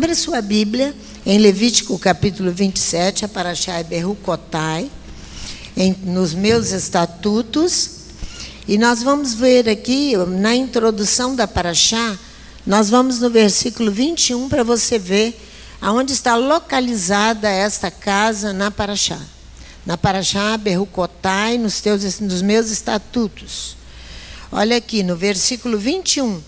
Abra sua Bíblia em Levítico capítulo 27, a Parashá é Berucotai, nos meus estatutos. E nós vamos ver aqui, na introdução da Parashá, nós vamos no versículo 21 para você ver aonde está localizada esta casa na Parashá. Na Parashá Berucotai, nos meus estatutos. Olha aqui, no versículo 21.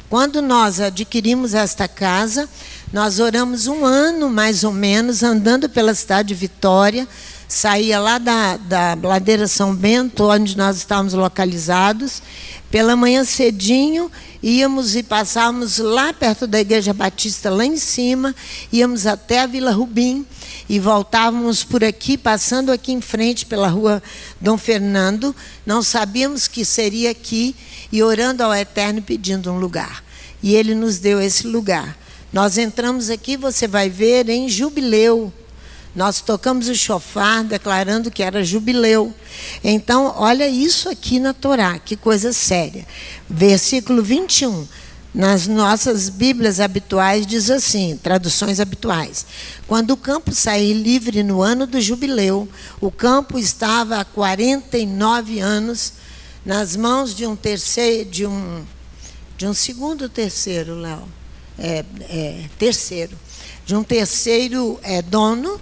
Quando nós adquirimos esta casa, nós oramos 1 ano, mais ou menos, andando pela cidade de Vitória. Saía lá da ladeira São Bento, onde nós estávamos localizados. Pela manhã cedinho, íamos e passávamos lá perto da Igreja Batista, lá em cima. Íamos até a Vila Rubim e voltávamos por aqui, passando aqui em frente pela rua Dom Fernando. Não sabíamos que seria aqui, e orando ao Eterno pedindo um lugar. E Ele nos deu esse lugar. Nós entramos aqui, você vai ver, em jubileu. Nós tocamos o shofar declarando que era jubileu. Então, olha isso aqui na Torá, que coisa séria. Versículo 21, nas nossas Bíblias habituais diz assim, traduções habituais. Quando o campo sair livre no ano do jubileu, o campo estava há 49 anos nas mãos de um terceiro, de um segundo terceiro, Léo. Terceiro. De um terceiro dono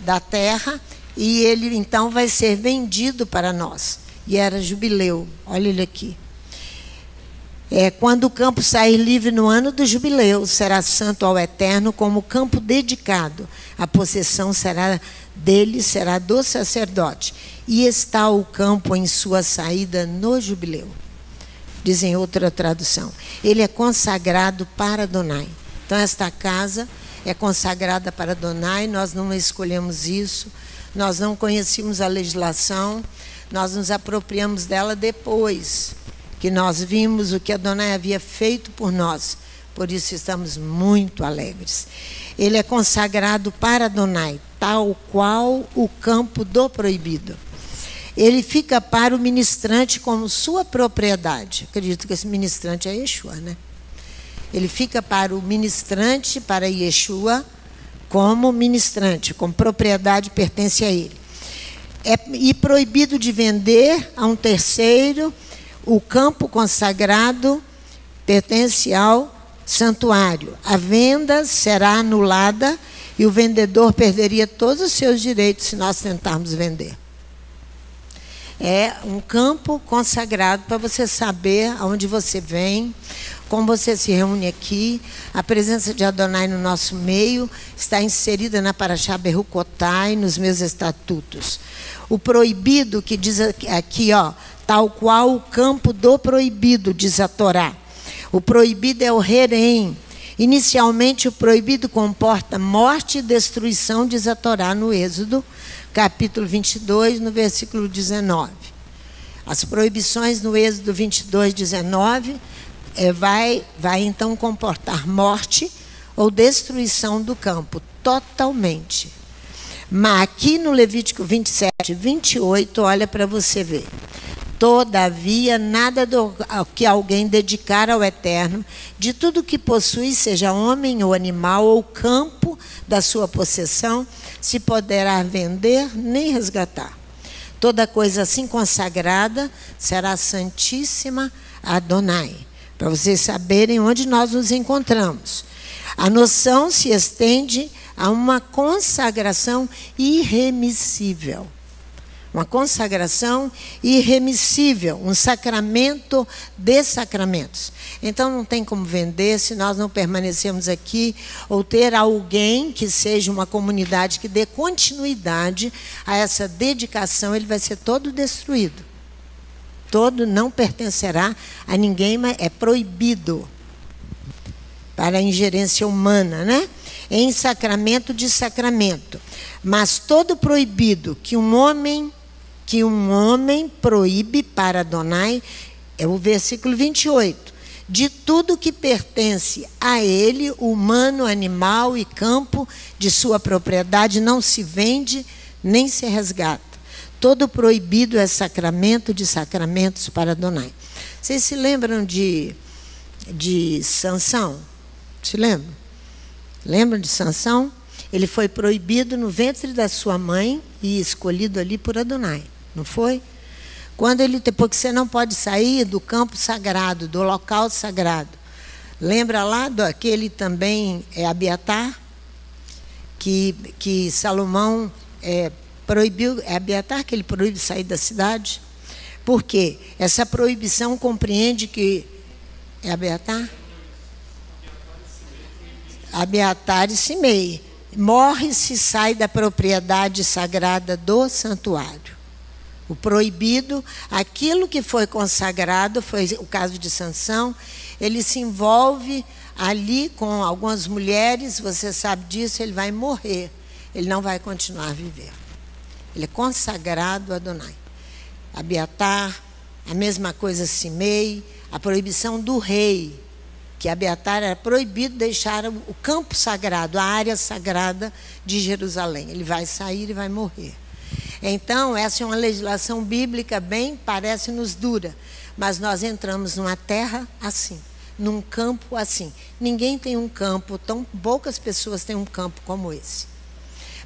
da terra, e ele então vai ser vendido para nós. E era jubileu, olha ele aqui. Quando o campo sair livre no ano do jubileu, será santo ao Eterno como campo dedicado. A possessão será dele, será do sacerdote. E está o campo em sua saída no jubileu. Diz em outra tradução. Ele é consagrado para Adonai. Então esta casa é consagrada para Adonai, nós não escolhemos isso, nós não conhecíamos a legislação, nós nos apropriamos dela depois que nós vimos o que Adonai havia feito por nós. Por isso estamos muito alegres. Ele é consagrado para Adonai, tal qual o campo do proibido. Ele fica para o ministrante como sua propriedade. Acredito que esse ministrante é Yeshua, né? Ele fica para o ministrante, para Yeshua, como ministrante, como propriedade pertence a ele. E proibido de vender a um terceiro, o campo consagrado pertence ao santuário. A venda será anulada e o vendedor perderia todos os seus direitos se nós tentarmos vender. É um campo consagrado para você saber aonde você vem, como você se reúne aqui. A presença de Adonai no nosso meio está inserida na Parashá Berucotai, nos meus estatutos. O proibido, que diz aqui, tal qual o campo do proibido, diz a Torá. O proibido é o herém. Inicialmente, o proibido comporta morte e destruição, diz a Torá no Êxodo, capítulo 22, no versículo 19. As proibições no Êxodo 22, 19, vai então comportar morte ou destruição do campo, totalmente. Mas aqui no Levítico 27, 28, olha para você ver. Todavia, nada do que alguém dedicar ao Eterno, de tudo que possui, seja homem ou animal, ou campo da sua possessão, se poderá vender nem resgatar. Toda coisa assim consagrada será santíssima a Adonai. Para vocês saberem onde nós nos encontramos. A noção se estende a uma consagração irremissível. Uma consagração irremissível, um sacramento de sacramentos. Então não tem como vender se nós não permanecemos aqui, ou ter alguém que seja uma comunidade que dê continuidade a essa dedicação. Ele vai ser todo destruído. Todo não pertencerá a ninguém, mas é proibido para a ingerência humana, né? Em sacramento de sacramento. Mas todo proibido que um homem proíbe para Adonai, é o versículo 28, de tudo que pertence a ele, humano, animal e campo de sua propriedade, não se vende nem se resgata. Todo proibido é sacramento de sacramentos para Adonai. Vocês se lembram de Sansão? Se lembram? Lembram de Sansão? Ele foi proibido no ventre da sua mãe e escolhido ali por Adonai, não foi? Quando ele, porque você não pode sair do campo sagrado, do local sagrado. Lembra lá daquele também Abiatar, que Salomão proibiu, é Abiatar que ele proíbe sair da cidade? Por quê? Essa proibição compreende que é Abiatar? Abiatar e Simei. Morre se sai da propriedade sagrada do santuário. O proibido, aquilo que foi consagrado, foi o caso de Sansão, ele se envolve ali com algumas mulheres, você sabe disso, ele vai morrer, ele não vai continuar a viver. Ele é consagrado a Adonai. Abiatar, a mesma coisa Simei, a proibição do rei, que Abiatar era proibido deixar o campo sagrado, a área sagrada de Jerusalém. Ele vai sair e vai morrer. Então, essa é uma legislação bíblica bem, parece-nos dura, mas nós entramos numa terra assim, num campo assim. Ninguém tem um campo, tão poucas pessoas têm um campo como esse.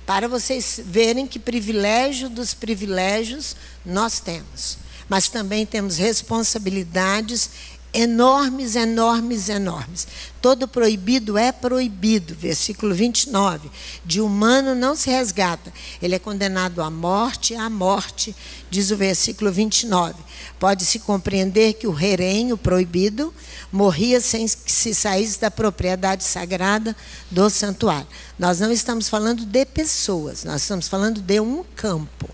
Para vocês verem que privilégio dos privilégios nós temos, mas também temos responsabilidades enormes, enormes, enormes. Todo proibido é proibido. Versículo 29. De humano não se resgata. Ele é condenado à morte, diz o versículo 29. Pode-se compreender que o herém, o proibido, morria sem que se saísse da propriedade sagrada do santuário. Nós não estamos falando de pessoas, nós estamos falando de um campo.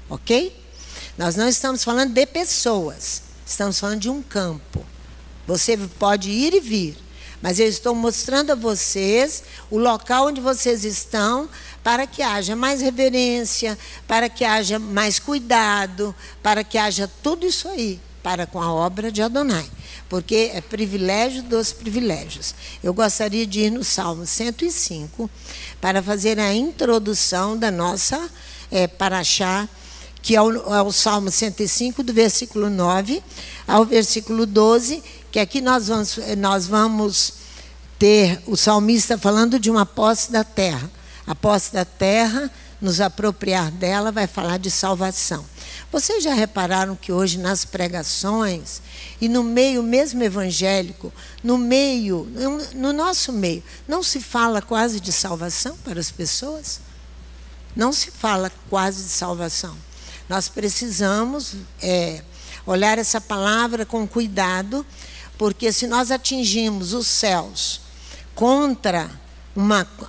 Ok? Nós não estamos falando de pessoas, estamos falando de um campo. Você pode ir e vir, mas eu estou mostrando a vocês o local onde vocês estão para que haja mais reverência, para que haja mais cuidado, para que haja tudo isso aí, para com a obra de Adonai, porque é privilégio dos privilégios. Eu gostaria de ir no Salmo 105 para fazer a introdução da nossa paraxá, que é o Salmo 105, do versículo 9 ao versículo 12, que aqui nós vamos ter o salmista falando de uma posse da terra. A posse da terra, nos apropriar dela, vai falar de salvação. Vocês já repararam que hoje nas pregações, e no meio mesmo evangélico, no nosso meio, não se fala quase de salvação para as pessoas? Não se fala quase de salvação. Nós precisamos olhar essa palavra com cuidado, porque se nós atingimos os céus contra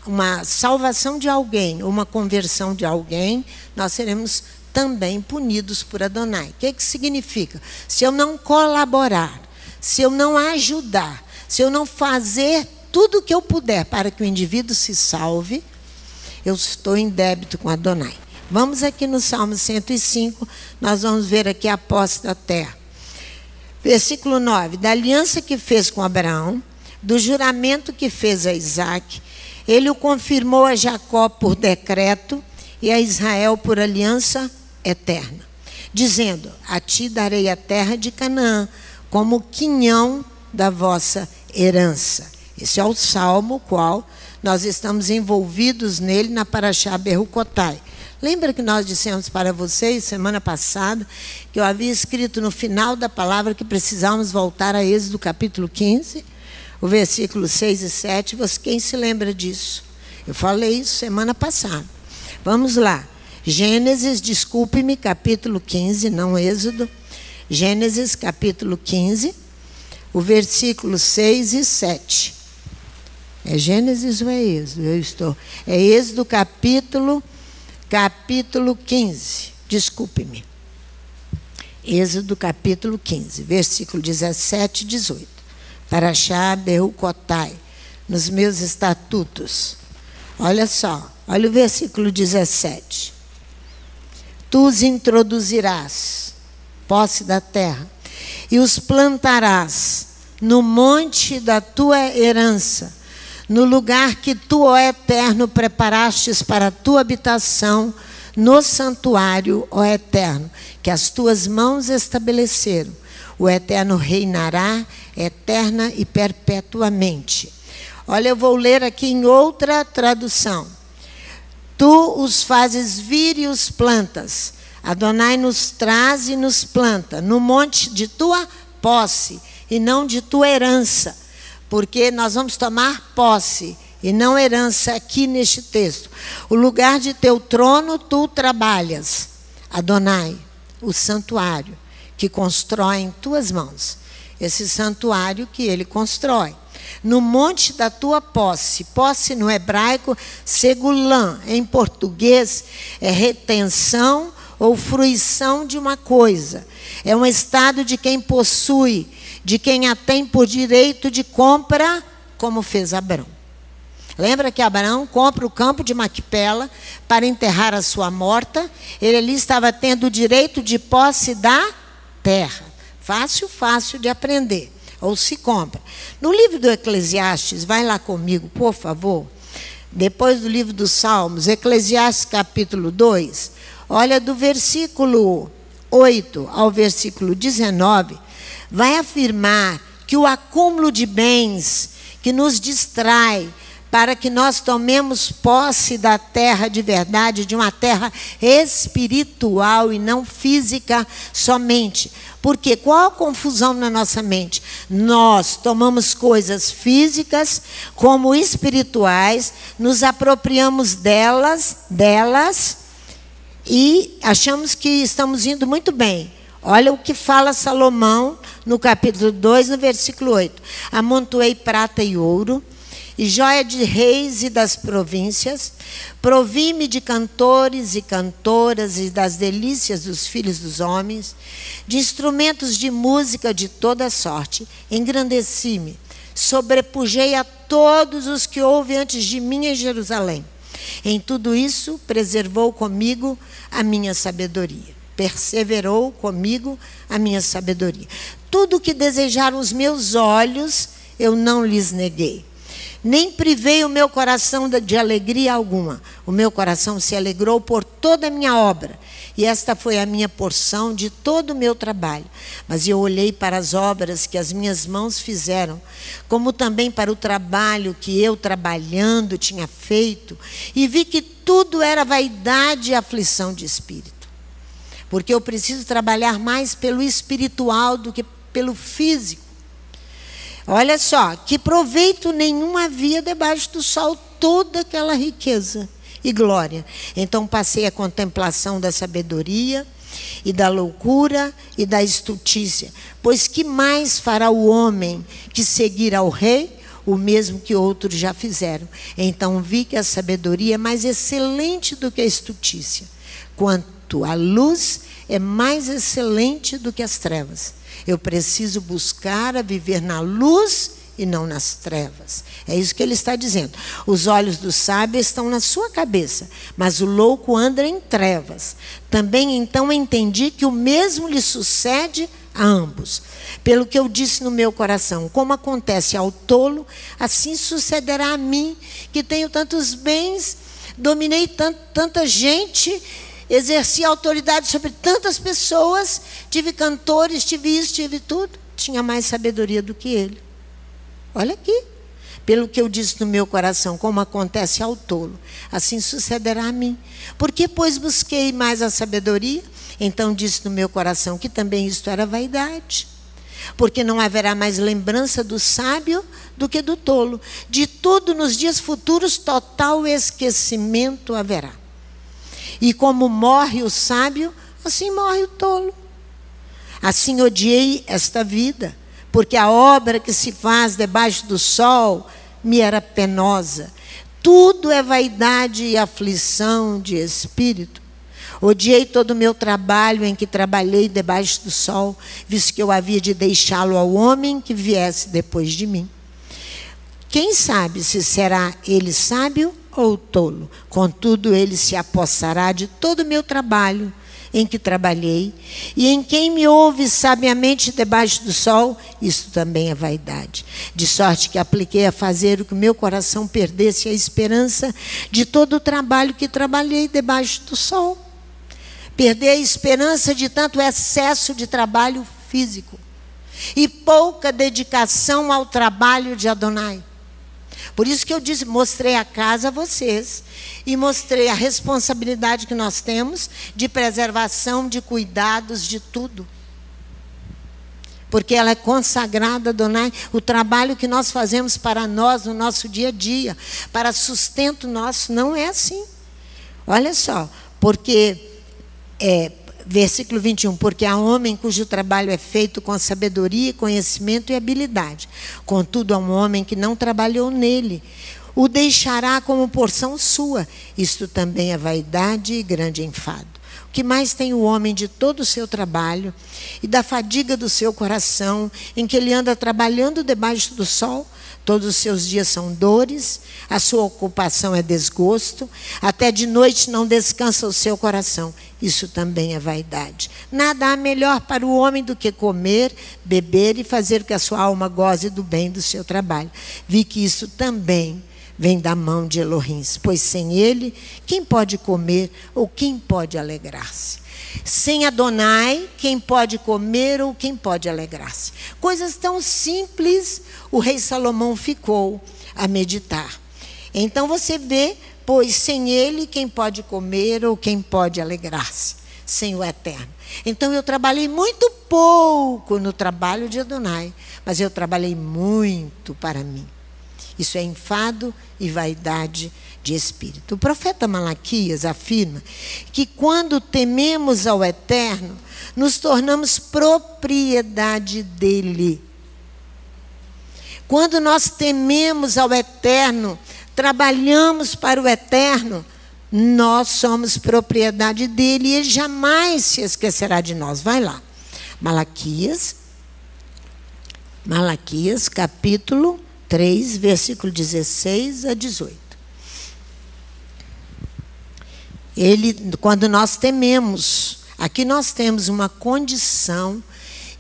uma salvação de alguém, uma conversão de alguém, nós seremos também punidos por Adonai. O que significa? Se eu não colaborar, se eu não ajudar, se eu não fazer tudo o que eu puder para que o indivíduo se salve, eu estou em débito com Adonai. Vamos aqui no Salmo 105, nós vamos ver aqui a posse da terra. Versículo 9. Da aliança que fez com Abraão, do juramento que fez a Isaque, ele o confirmou a Jacó por decreto e a Israel por aliança eterna, dizendo: a ti darei a terra de Canaã, como quinhão da vossa herança. Esse é o salmo qual nós estamos envolvidos nele na paraxá Berrucotai. Lembra que nós dissemos para vocês, semana passada, que eu havia escrito no final da palavra que precisávamos voltar a Êxodo capítulo 15, o versículo 6 e 7. Quem se lembra disso? Eu falei isso semana passada. Vamos lá. Gênesis, desculpe-me, capítulo 15, não Êxodo. Gênesis, capítulo 15, o versículo 6 e 7. É Gênesis ou é Êxodo? É Êxodo, capítulo 15, desculpe-me. Êxodo capítulo 15, versículo 17 e 18. Paraxá Berrucotai, nos meus estatutos. Olha só, olha o versículo 17. Tu os introduzirás, posse da terra, e os plantarás no monte da tua herança, no lugar que tu, ó Eterno, preparastes para a tua habitação, no santuário, ó Eterno, que as tuas mãos estabeleceram. O Eterno reinará eterna e perpetuamente. Olha, eu vou ler aqui em outra tradução. Tu os fazes vir e os plantas. Adonai nos traz e nos planta no monte de tua posse e não de tua herança. Porque nós vamos tomar posse e não herança aqui neste texto. O lugar de teu trono tu trabalhas. Adonai, o santuário que constrói em tuas mãos. Esse santuário que ele constrói. No monte da tua posse. Posse no hebraico, segulã. Em português, é retenção ou fruição de uma coisa. É um estado de quem possui, de quem a tem por direito de compra, como fez Abrão. Lembra que Abraão compra o campo de Macpela para enterrar a sua morta? Ele ali estava tendo o direito de posse da terra. Fácil, fácil de aprender. Ou se compra. No livro do Eclesiastes, vai lá comigo, por favor. Depois do livro dos Salmos, Eclesiastes capítulo 2. Olha, do versículo 8 ao versículo 19, vai afirmar que o acúmulo de bens que nos distrai para que nós tomemos posse da terra de verdade, de uma terra espiritual e não física somente. Porque qual a confusão na nossa mente? Nós tomamos coisas físicas como espirituais, nos apropriamos delas e achamos que estamos indo muito bem. Olha o que fala Salomão no capítulo 2, no versículo 8. Amontoei prata e ouro, e joia de reis e das províncias, provi-me de cantores e cantoras e das delícias dos filhos dos homens, de instrumentos de música de toda sorte, engrandeci-me, sobrepujei a todos os que houve antes de mim em Jerusalém. Em tudo isso, preservou comigo a minha sabedoria. Perseverou comigo a minha sabedoria. Tudo o que desejaram os meus olhos, eu não lhes neguei. Nem privei o meu coração de alegria alguma. O meu coração se alegrou por toda a minha obra. E esta foi a minha porção de todo o meu trabalho. Mas eu olhei para as obras que as minhas mãos fizeram, como também para o trabalho que eu, trabalhando, tinha feito, e vi que tudo era vaidade e aflição de espírito. Porque eu preciso trabalhar mais pelo espiritual do que pelo físico. Olha só, que proveito nenhum havia debaixo do sol toda aquela riqueza e glória. Então passei a contemplação da sabedoria e da loucura e da estultícia. Pois que mais fará o homem que seguir ao rei? O mesmo que outros já fizeram. Então vi que a sabedoria é mais excelente do que a estultícia. Quanto à luz, é mais excelente do que as trevas. Eu preciso buscar a viver na luz e não nas trevas. É isso que ele está dizendo. Os olhos do sábio estão na sua cabeça, mas o louco anda em trevas. Também então entendi que o mesmo lhe sucede a ambos. Pelo que eu disse no meu coração, como acontece ao tolo, assim sucederá a mim, que tenho tantos bens, dominei tanta gente, exerci autoridade sobre tantas pessoas, tive cantores, tive isso, tive tudo. Tinha mais sabedoria do que ele. Olha aqui. Pelo que eu disse no meu coração, como acontece ao tolo, assim sucederá a mim. Porque, pois, busquei mais a sabedoria, então disse no meu coração que também isto era vaidade. Porque não haverá mais lembrança do sábio do que do tolo. De tudo, nos dias futuros, total esquecimento haverá. E como morre o sábio, assim morre o tolo. Assim odiei esta vida, porque a obra que se faz debaixo do sol me era penosa. Tudo é vaidade e aflição de espírito. Odiei todo o meu trabalho em que trabalhei debaixo do sol, visto que eu havia de deixá-lo ao homem que viesse depois de mim. Quem sabe se será ele sábio ou tolo? Contudo, ele se apossará de todo o meu trabalho em que trabalhei, e em quem me ouve sabiamente debaixo do sol, isso também é vaidade. De sorte que apliquei a fazer o que meu coração perdesse a esperança de todo o trabalho que trabalhei debaixo do sol. Perder a esperança de tanto excesso de trabalho físico e pouca dedicação ao trabalho de Adonai. Por isso que eu disse, mostrei a casa a vocês e mostrei a responsabilidade que nós temos de preservação, de cuidados, de tudo. Porque ela é consagrada, Adonai, o trabalho que nós fazemos para nós no nosso dia a dia, para sustento nosso, não é assim. Olha só, porque, versículo 21, porque há homem cujo trabalho é feito com sabedoria, conhecimento e habilidade. Contudo, há um homem que não trabalhou nele, o deixará como porção sua. Isto também é vaidade e grande enfado. O que mais tem o homem de todo o seu trabalho e da fadiga do seu coração, em que ele anda trabalhando debaixo do sol? Todos os seus dias são dores, a sua ocupação é desgosto, até de noite não descansa o seu coração. Isso também é vaidade. Nada há melhor para o homem do que comer, beber e fazer que a sua alma goze do bem do seu trabalho. Vi que isso também vem da mão de Elohim, pois sem ele, quem pode comer ou quem pode alegrar-se? Sem Adonai, quem pode comer ou quem pode alegrar-se? Coisas tão simples, o rei Salomão ficou a meditar. Então você vê, pois sem ele, quem pode comer ou quem pode alegrar-se? Sem o Eterno. Então eu trabalhei muito pouco no trabalho de Adonai, mas eu trabalhei muito para mim. Isso é enfado e vaidade de espírito. O profeta Malaquias afirma que quando tememos ao Eterno, nos tornamos propriedade dele. Quando nós tememos ao Eterno, trabalhamos para o Eterno, nós somos propriedade dele e ele jamais se esquecerá de nós. Vai lá. Malaquias capítulo 3, versículo 16 a 18. Quando nós tememos, aqui nós temos uma condição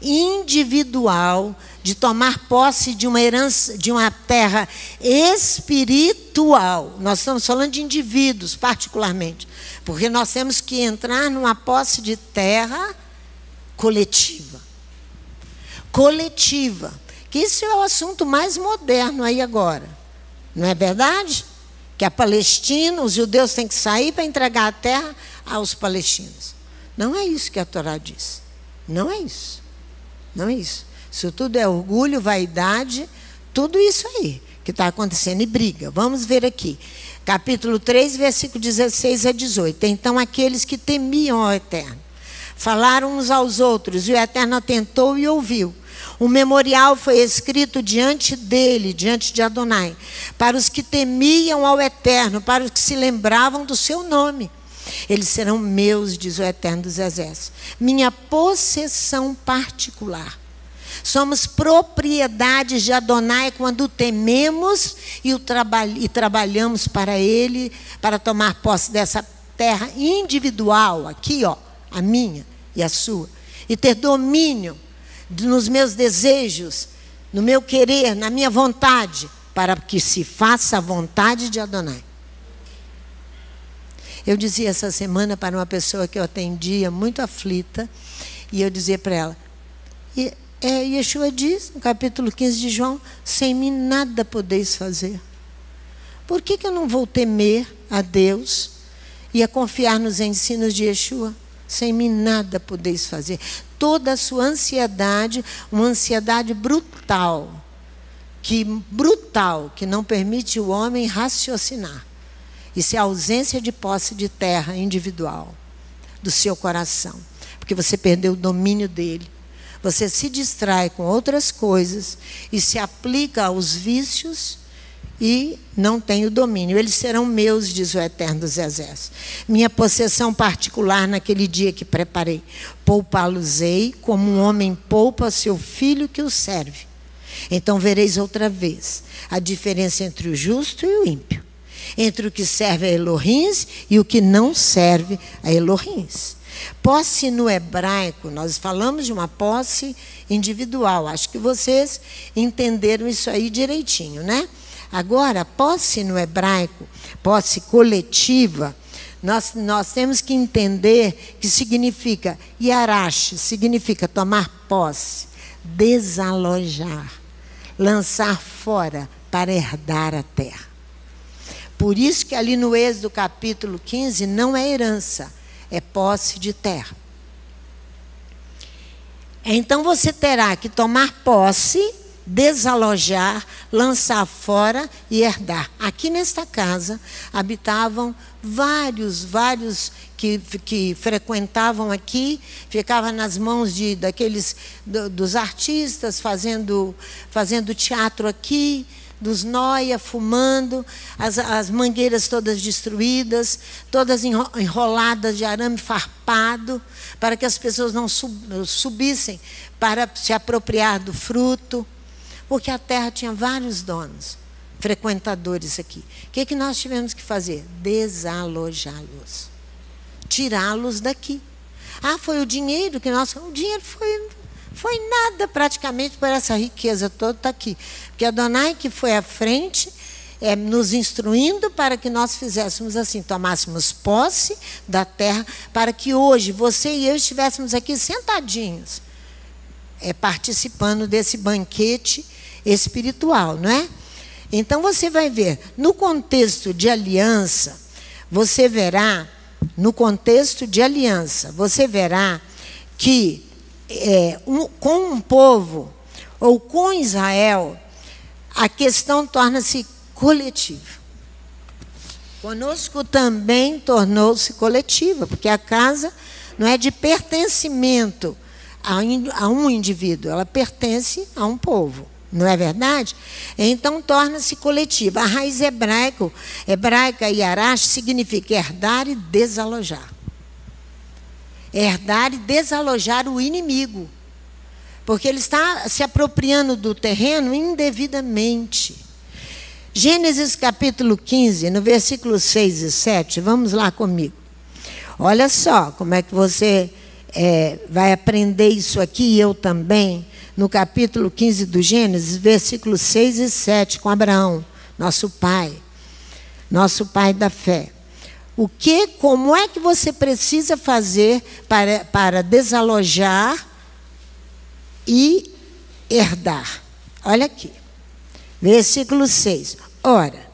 individual de tomar posse de uma herança, de uma terra espiritual. Nós estamos falando de indivíduos, particularmente, porque nós temos que entrar numa posse de terra coletiva. Coletiva. Que isso é o assunto mais moderno aí agora. Não é verdade? Que a Palestina, os judeus têm que sair para entregar a terra aos palestinos. Não é isso que a Torá diz. Não é isso. Não é isso. Isso tudo é orgulho, vaidade, tudo isso aí que está acontecendo e briga. Vamos ver aqui. Capítulo 3, versículo 16 a 18. Então aqueles que temiam ao Eterno falaram uns aos outros, e o Eterno atentou e ouviu. Um memorial foi escrito diante dele, diante de Adonai, para os que temiam ao Eterno, para os que se lembravam do seu nome. Eles serão meus, diz o Eterno dos Exércitos, minha possessão particular. Somos propriedades de Adonai quando tememos e trabalhamos para ele, para tomar posse dessa terra individual, aqui, ó, a minha e a sua, e ter domínio nos meus desejos, no meu querer, na minha vontade, para que se faça a vontade de Adonai. Eu dizia essa semana para uma pessoa que eu atendia, muito aflita, e eu dizia para ela, Yeshua diz, no capítulo 15 de João, sem mim nada podeis fazer. Por que eu não vou temer a Deus e a confiar nos ensinos de Yeshua? Sem mim nada podeis fazer. Toda a sua ansiedade, uma ansiedade brutal, que não permite o homem raciocinar. Isso é a ausência de posse de terra individual, do seu coração. Porque você perdeu o domínio dele. Você se distrai com outras coisas e se aplica aos vícios e não tem o domínio. Eles serão meus, diz o Eterno dos Exércitos. Minha possessão particular naquele dia que preparei. Poupá-los-ei como um homem poupa seu filho que o serve. Então vereis outra vez a diferença entre o justo e o ímpio. Entre o que serve a Elohim e o que não serve a Elohim. Posse no hebraico, nós falamos de uma posse individual. Acho que vocês entenderam isso aí direitinho, né? Agora, posse no hebraico, posse coletiva, nós temos que entender que significa yarash, significa tomar posse, desalojar, lançar fora para herdar a terra. Por isso que ali no Êxodo capítulo 15 não é herança, é posse de terra. Então você terá que tomar posse, desalojar, lançar fora e herdar. Aqui nesta casa habitavam vários que frequentavam aqui, ficavam nas mãos dos artistas fazendo teatro aqui, dos noia fumando, as mangueiras todas destruídas, todas enroladas de arame farpado, para que as pessoas não subissem para se apropriar do fruto, porque a terra tinha vários donos, frequentadores aqui. O que nós tivemos que fazer? Desalojá-los, tirá-los daqui. Foi o dinheiro que nós... O dinheiro foi nada praticamente por essa riqueza toda está aqui. Porque Adonai que foi à frente, nos instruindo para que nós fizéssemos assim, tomássemos posse da terra, para que hoje você e eu estivéssemos aqui sentadinhos, participando desse banquete espiritual, não é? Então você vai ver, no contexto de aliança, você verá que com um povo, ou com Israel, a questão torna-se coletiva. Conosco também tornou-se coletiva, porque a casa não é de pertencimento a um indivíduo, ela pertence a um povo, não é verdade? Então torna-se coletiva. A raiz hebraica Yarash significa herdar e desalojar. Herdar e desalojar o inimigo, porque ele está se apropriando do terreno indevidamente. Gênesis capítulo 15, no versículo 6 e 7, vamos lá comigo. Olha só como é que você vai aprender isso aqui, e eu também, no capítulo 15 do Gênesis, versículos 6 e 7, com Abraão, nosso pai da fé. Como é que você precisa fazer para desalojar e herdar? Olha aqui, versículo 6. Ora,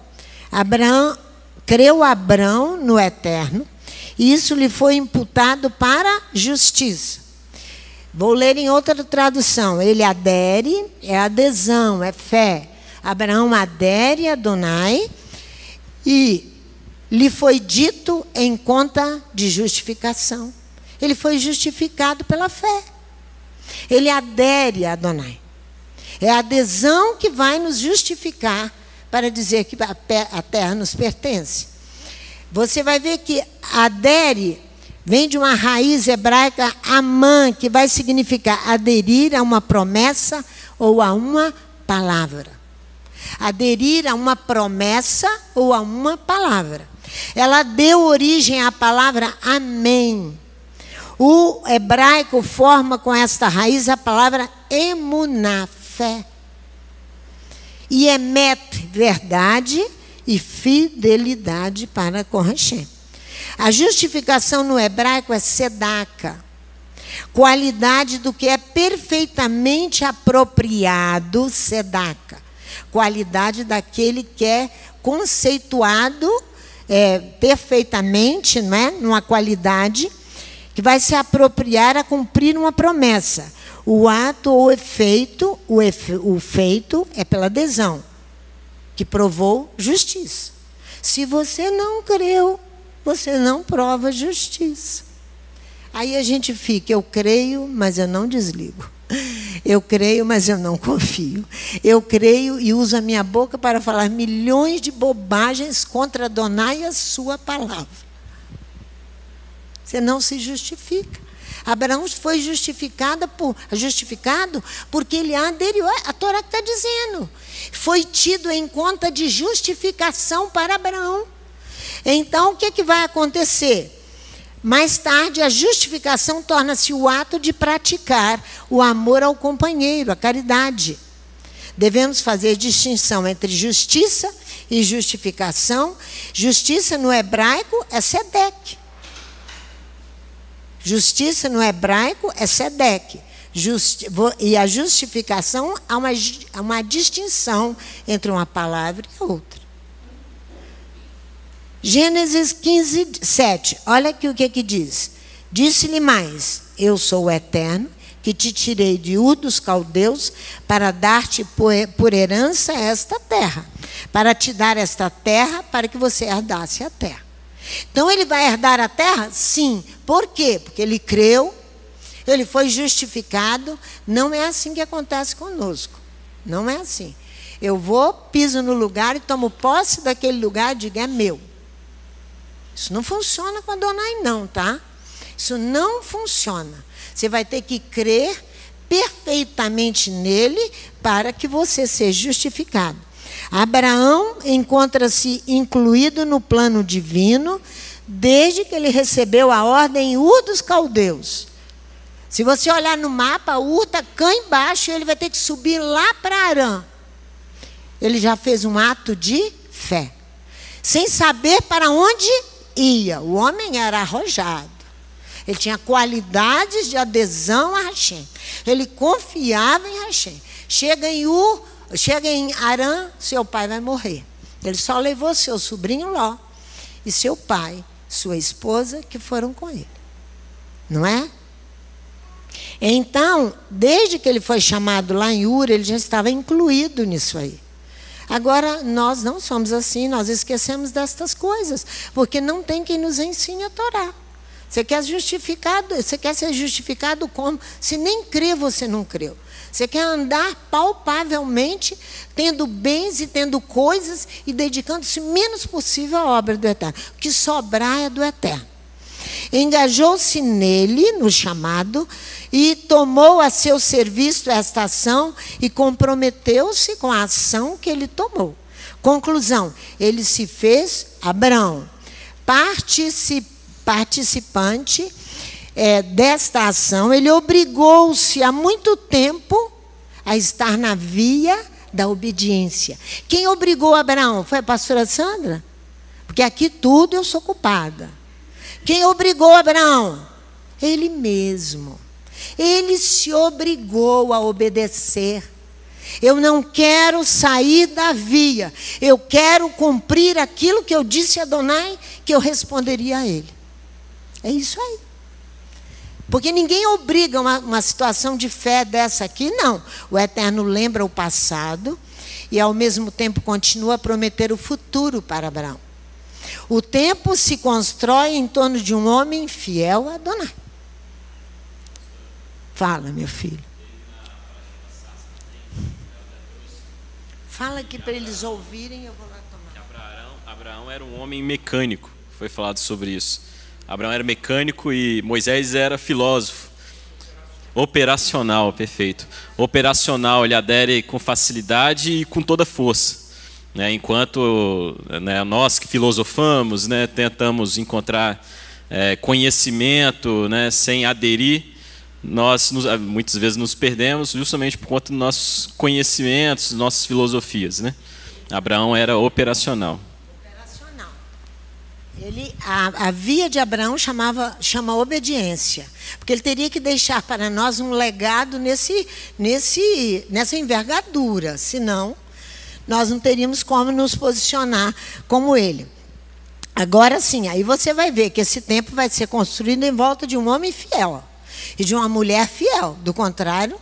creu Abrão no Eterno, e isso lhe foi imputado para justiça. Vou ler em outra tradução. Ele adere, é adesão, é fé. Abraão adere a Adonai, e lhe foi dito em conta de justificação. Ele foi justificado pela fé. Ele adere a Adonai. É a adesão que vai nos justificar para dizer que a terra nos pertence. Você vai ver que adere vem de uma raiz hebraica amã, que vai significar aderir a uma promessa ou a uma palavra. Aderir a uma promessa ou a uma palavra. Ela deu origem à palavra amém. O hebraico forma com esta raiz a palavra emuná, fé. E emet, verdade, e fidelidade para com Hashem. A justificação no hebraico é sedaca, qualidade do que é perfeitamente apropriado, sedaca, qualidade daquele que é conceituado perfeitamente, não é? Numa qualidade que vai se apropriar a cumprir uma promessa. O ato ou efeito, o feito é pela adesão, que provou justiça. Se você não creu, você não prova justiça. Aí a gente fica, eu creio, mas eu não desligo. Eu creio, mas eu não confio. Eu creio e uso a minha boca para falar milhões de bobagens contra Adonai e a sua palavra. Você não se justifica. Abraão foi justificado porque ele aderiu. A Torá está dizendo. Foi tido em conta de justificação para Abraão. Então, o que vai acontecer? Mais tarde, a justificação torna-se o ato de praticar o amor ao companheiro, a caridade. Devemos fazer distinção entre justiça e justificação. Justiça no hebraico é sedek. Justiça no hebraico é sedek. E a justificação, há uma distinção entre uma palavra e outra. Gênesis 15, 7. Olha aqui o que diz. Disse-lhe mais: eu sou o Eterno, que te tirei de Ur dos Caldeus para dar-te por herança esta terra. Para te dar esta terra, para que você herdasse a terra. Então, ele vai herdar a terra? Sim. Por quê? Porque ele creu, ele foi justificado. Não é assim que acontece conosco. Não é assim. Eu vou, piso no lugar e tomo posse daquele lugar e digo, é meu. Isso não funciona com Adonai, não, tá? Isso não funciona. Você vai ter que crer perfeitamente nele para que você seja justificado. Abraão encontra-se incluído no plano divino desde que ele recebeu a ordem Ur dos Caldeus. Se você olhar no mapa, Ur está cá embaixo e ele vai ter que subir lá para Harã. Ele já fez um ato de fé, sem saber para onde ia. O homem era arrojado. Ele tinha qualidades de adesão a Hashem. Ele confiava em Hashem. Chega em Harã, seu pai vai morrer. Ele só levou seu sobrinho Ló e seu pai, sua esposa, que foram com ele. Não é? Então, desde que ele foi chamado lá em Ur, ele já estava incluído nisso aí. Agora, nós não somos assim, nós esquecemos destas coisas, porque não tem quem nos ensine a Torá. Você quer ser justificado como? Se nem crê, você não creu. Você quer andar palpavelmente, tendo bens e tendo coisas e dedicando-se o menos possível à obra do Eterno. O que sobrar é do Eterno. Engajou-se nele, no chamado, e tomou a seu serviço esta ação e comprometeu-se com a ação que ele tomou. Conclusão, ele se fez Abraão, participante desta ação. Ele obrigou-se há muito tempo a estar na via da obediência. Quem obrigou Abraão? Foi a pastora Sandra? Porque aqui tudo eu sou culpada. Quem obrigou Abraão? Ele mesmo. Ele se obrigou a obedecer. Eu não quero sair da via. Eu quero cumprir aquilo que eu disse a Adonai, que eu responderia a ele. É isso aí. Porque ninguém obriga uma situação de fé dessa aqui, não. O Eterno lembra o passado e, ao mesmo tempo, continua a prometer o futuro para Abraão. O tempo se constrói em torno de um homem fiel a Adonai. Fala, meu filho. Fala aqui para eles ouvirem, eu vou lá tomar. Abraão era um homem mecânico, foi falado sobre isso. Abraão era mecânico e Moisés era filósofo. Operacional, perfeito. Operacional, ele adere com facilidade e com toda força. Enquanto nós que filosofamos, tentamos encontrar conhecimento sem aderir, nós muitas vezes nos perdemos justamente por conta dos nossos conhecimentos, nossas filosofias. Abraão era operacional. A via de Abraão chama obediência, porque ele teria que deixar para nós um legado nessa envergadura, senão nós não teríamos como nos posicionar como ele. Agora sim, aí você vai ver que esse templo vai ser construído em volta de um homem fiel e de uma mulher fiel. Do contrário,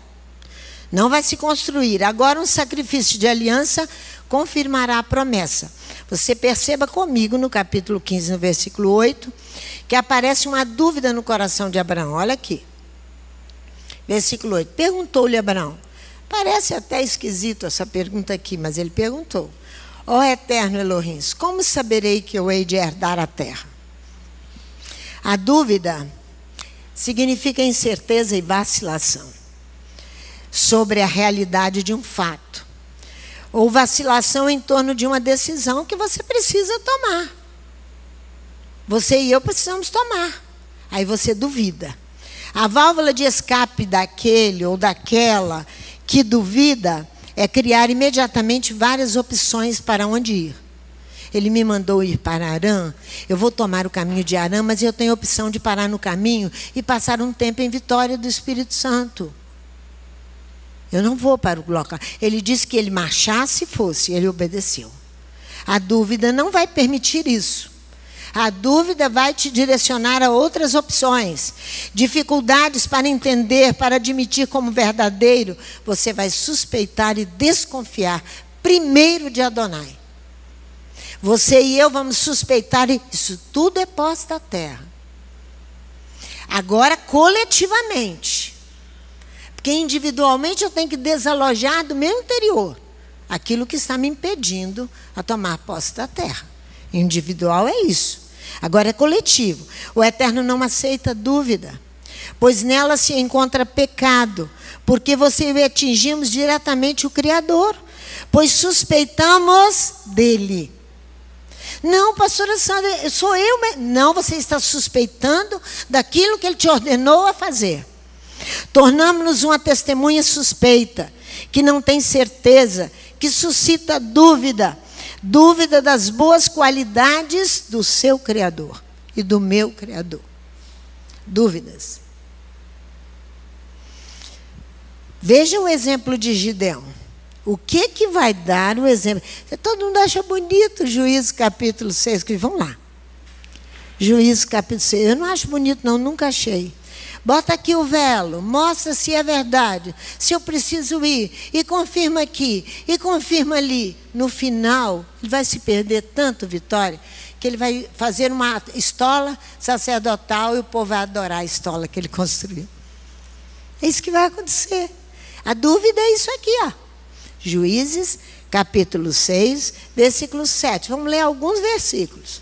não vai se construir. Agora um sacrifício de aliança confirmará a promessa. Você perceba comigo no capítulo 15, no versículo 8, que aparece uma dúvida no coração de Abraão. Olha aqui. Versículo 8. Perguntou-lhe Abraão. Parece até esquisito essa pergunta aqui, mas ele perguntou. Ó Eterno Elohim, como saberei que eu hei de herdar a terra? A dúvida significa incerteza e vacilação sobre a realidade de um fato. Ou vacilação em torno de uma decisão que você precisa tomar. Você e eu precisamos tomar. Aí você duvida. A válvula de escape daquele ou daquela que duvida é criar imediatamente várias opções para onde ir. Ele me mandou ir para Harã, eu vou tomar o caminho de Harã, mas eu tenho a opção de parar no caminho e passar um tempo em Vitória do Espírito Santo. Eu não vou para o local. Ele disse que ele marchasse e fosse, ele obedeceu. A dúvida não vai permitir isso. A dúvida vai te direcionar a outras opções. Dificuldades para entender, para admitir como verdadeiro. Você vai suspeitar e desconfiar primeiro de Adonai. Você e eu vamos suspeitar, isso tudo é posse da terra. Agora, coletivamente. Porque individualmente eu tenho que desalojar do meu interior aquilo que está me impedindo a tomar posse da terra. Individual é isso. Agora é coletivo. O Eterno não aceita dúvida, pois nela se encontra pecado, porque você e eu atingimos diretamente o Criador, pois suspeitamos dele. Não, pastora Sandra, sou eu. Não, você está suspeitando daquilo que ele te ordenou a fazer. Tornamos-nos uma testemunha suspeita, que não tem certeza, que suscita dúvida. Dúvida das boas qualidades do seu Criador e do meu Criador. Dúvidas. Veja o exemplo de Gideão. O que vai dar o exemplo? Todo mundo acha bonito Juízes capítulo 6. Vamos lá. Juízes capítulo 6. Eu não acho bonito, não, nunca achei. Bota aqui o velo, mostra se é verdade, se eu preciso ir, e confirma aqui, e confirma ali. No final, ele vai se perder tanto, Vitória, que ele vai fazer uma estola sacerdotal e o povo vai adorar a estola que ele construiu. É isso que vai acontecer. A dúvida é isso aqui, ó. Juízes, capítulo 6, versículo 7. Vamos ler alguns versículos.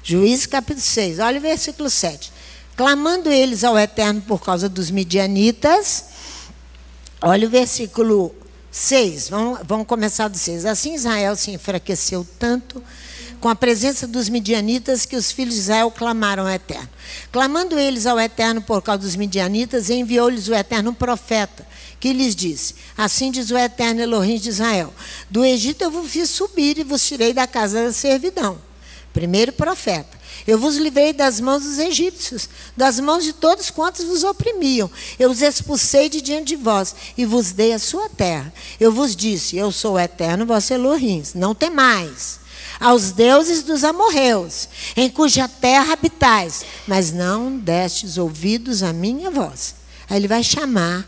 Juízes, capítulo 6, olha o versículo 7. Clamando eles ao Eterno por causa dos midianitas. Olha o versículo 6. Vamos começar do 6. Assim Israel se enfraqueceu tanto com a presença dos midianitas que os filhos de Israel clamaram ao Eterno. Clamando eles ao Eterno por causa dos midianitas, enviou-lhes o Eterno um profeta, que lhes disse: assim diz o Eterno Elohim de Israel: do Egito eu vos fiz subir e vos tirei da casa da servidão. Primeiro profeta. Eu vos livrei das mãos dos egípcios, das mãos de todos quantos vos oprimiam. Eu os expulsei de diante de vós e vos dei a sua terra. Eu vos disse: eu sou o Eterno, vosso Elohim. Não temais aos deuses dos amorreus, em cuja terra habitais, mas não destes ouvidos à minha voz. Aí ele vai chamar.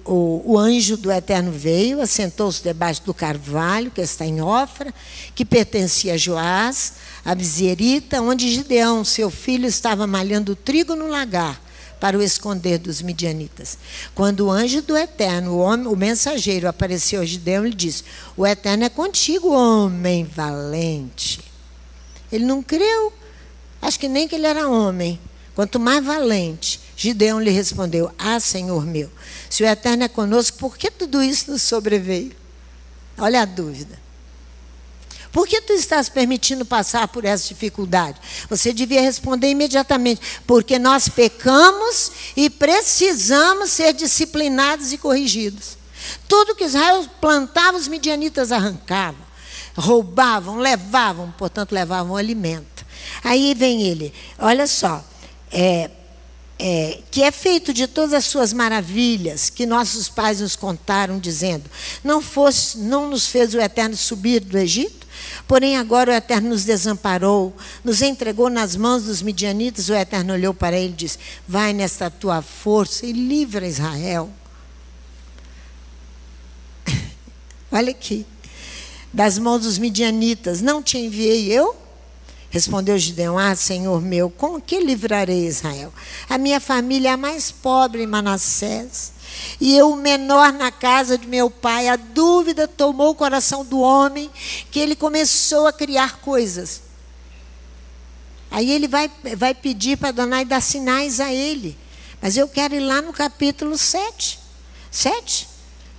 O anjo do Eterno veio, assentou-se debaixo do carvalho, que está em Ofra, que pertencia a Joás, a Bizerita, onde Gideão, seu filho, estava malhando trigo no lagar, para o esconder dos midianitas. Quando o anjo do Eterno, o mensageiro, apareceu a Gideão, ele disse: o Eterno é contigo, homem valente. Ele não creu, acho que nem que ele era homem, quanto mais valente. Gideão lhe respondeu: ah, Senhor meu, se o Eterno é conosco, por que tudo isso nos sobreveio? Olha a dúvida. Por que tu estás permitindo passar por essa dificuldade? Você devia responder imediatamente: porque nós pecamos e precisamos ser disciplinados e corrigidos. Tudo que Israel plantava, os midianitas arrancavam, roubavam, levavam, portanto levavam alimento. Aí vem ele, olha só, que é feito de todas as suas maravilhas, que nossos pais nos contaram, dizendo: não nos fez o Eterno subir do Egito? Porém agora o Eterno nos desamparou, nos entregou nas mãos dos midianitas. O Eterno olhou para ele e disse: vai nesta tua força e livra Israel. Olha aqui, das mãos dos midianitas, não te enviei eu? Respondeu Gideão: ah, Senhor meu, com que livrarei Israel? A minha família é a mais pobre em Manassés, e eu o menor na casa de meu pai. A dúvida tomou o coração do homem, que ele começou a criar coisas. Aí ele vai pedir para Adonai dar sinais a ele. Mas eu quero ir lá no capítulo 7. 7?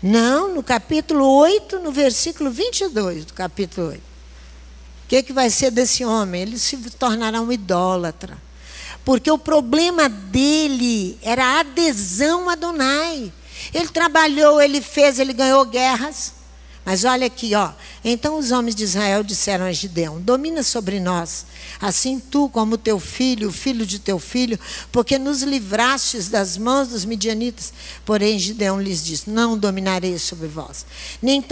Não, no capítulo 8, no versículo 22 do capítulo 8. O que vai ser desse homem? Ele se tornará um idólatra. Porque o problema dele era a adesão a Adonai. Ele trabalhou, ele fez, ele ganhou guerras. Mas olha aqui, ó. Então os homens de Israel disseram a Gideão: domina sobre nós, assim tu como teu filho, o filho de teu filho, porque nos livrastes das mãos dos midianitas. Porém Gideão lhes disse: não dominarei sobre vós, nem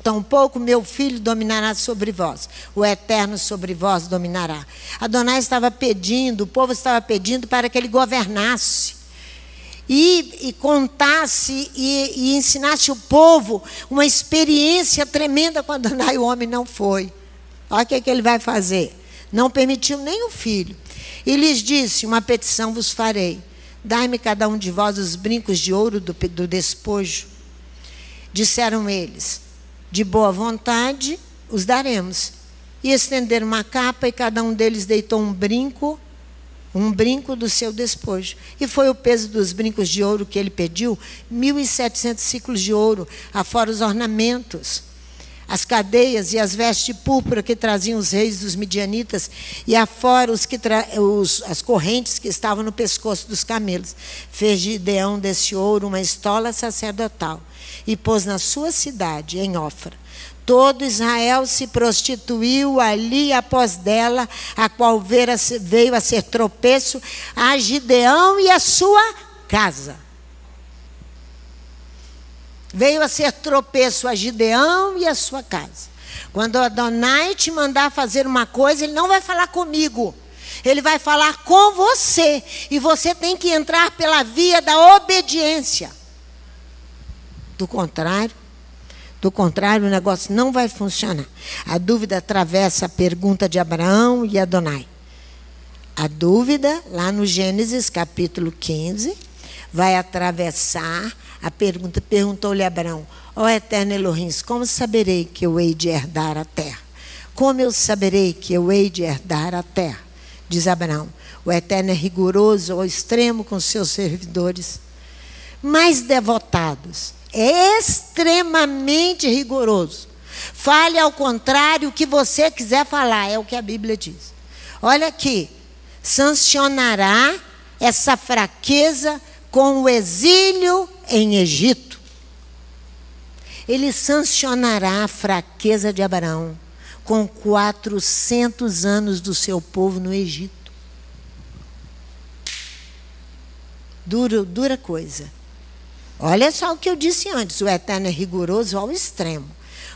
tampouco meu filho dominará sobre vós, o Eterno sobre vós dominará. Adonai estava pedindo, o povo estava pedindo para que ele governasse e contasse e ensinasse o povo uma experiência tremenda com Adonai. O homem não foi. Olha o que ele vai fazer. Não permitiu nem o filho. E lhes disse: uma petição vos farei, dai-me cada um de vós os brincos de ouro do despojo. Disseram eles: de boa vontade os daremos. E estenderam uma capa, e cada um deles deitou um brinco do seu despojo. E foi o peso dos brincos de ouro que ele pediu, 1.700 ciclos de ouro, afora os ornamentos, as cadeias e as vestes de púrpura que traziam os reis dos midianitas, e afora as correntes que estavam no pescoço dos camelos. Fez Gideão desse ouro uma estola sacerdotal, e pôs na sua cidade, em Ofra. Todo Israel se prostituiu ali após dela, a qual veio a ser tropeço a Gideão e a sua casa. Veio a ser tropeço a Gideão e a sua casa. Quando Adonai te mandar fazer uma coisa, ele não vai falar comigo. Ele vai falar com você. E você tem que entrar pela via da obediência. Do contrário, o negócio não vai funcionar. A dúvida atravessa a pergunta de Abraão e Adonai. A dúvida, lá no Gênesis capítulo 15, vai atravessar a pergunta. Perguntou-lhe Abraão: ó Eterno Elohim, como saberei que eu hei de herdar a terra? Como eu saberei que eu hei de herdar a terra? Diz Abraão: o Eterno é rigoroso ao extremo com seus servidores mais devotados. É extremamente rigoroso. Fale ao contrário o que você quiser falar, é o que a Bíblia diz. Olha aqui: sancionará essa fraqueza com o exílio em Egito. Ele sancionará a fraqueza de Abraão com 400 anos do seu povo no Egito. Dura coisa. Olha só o que eu disse antes: o Eterno é rigoroso ao extremo,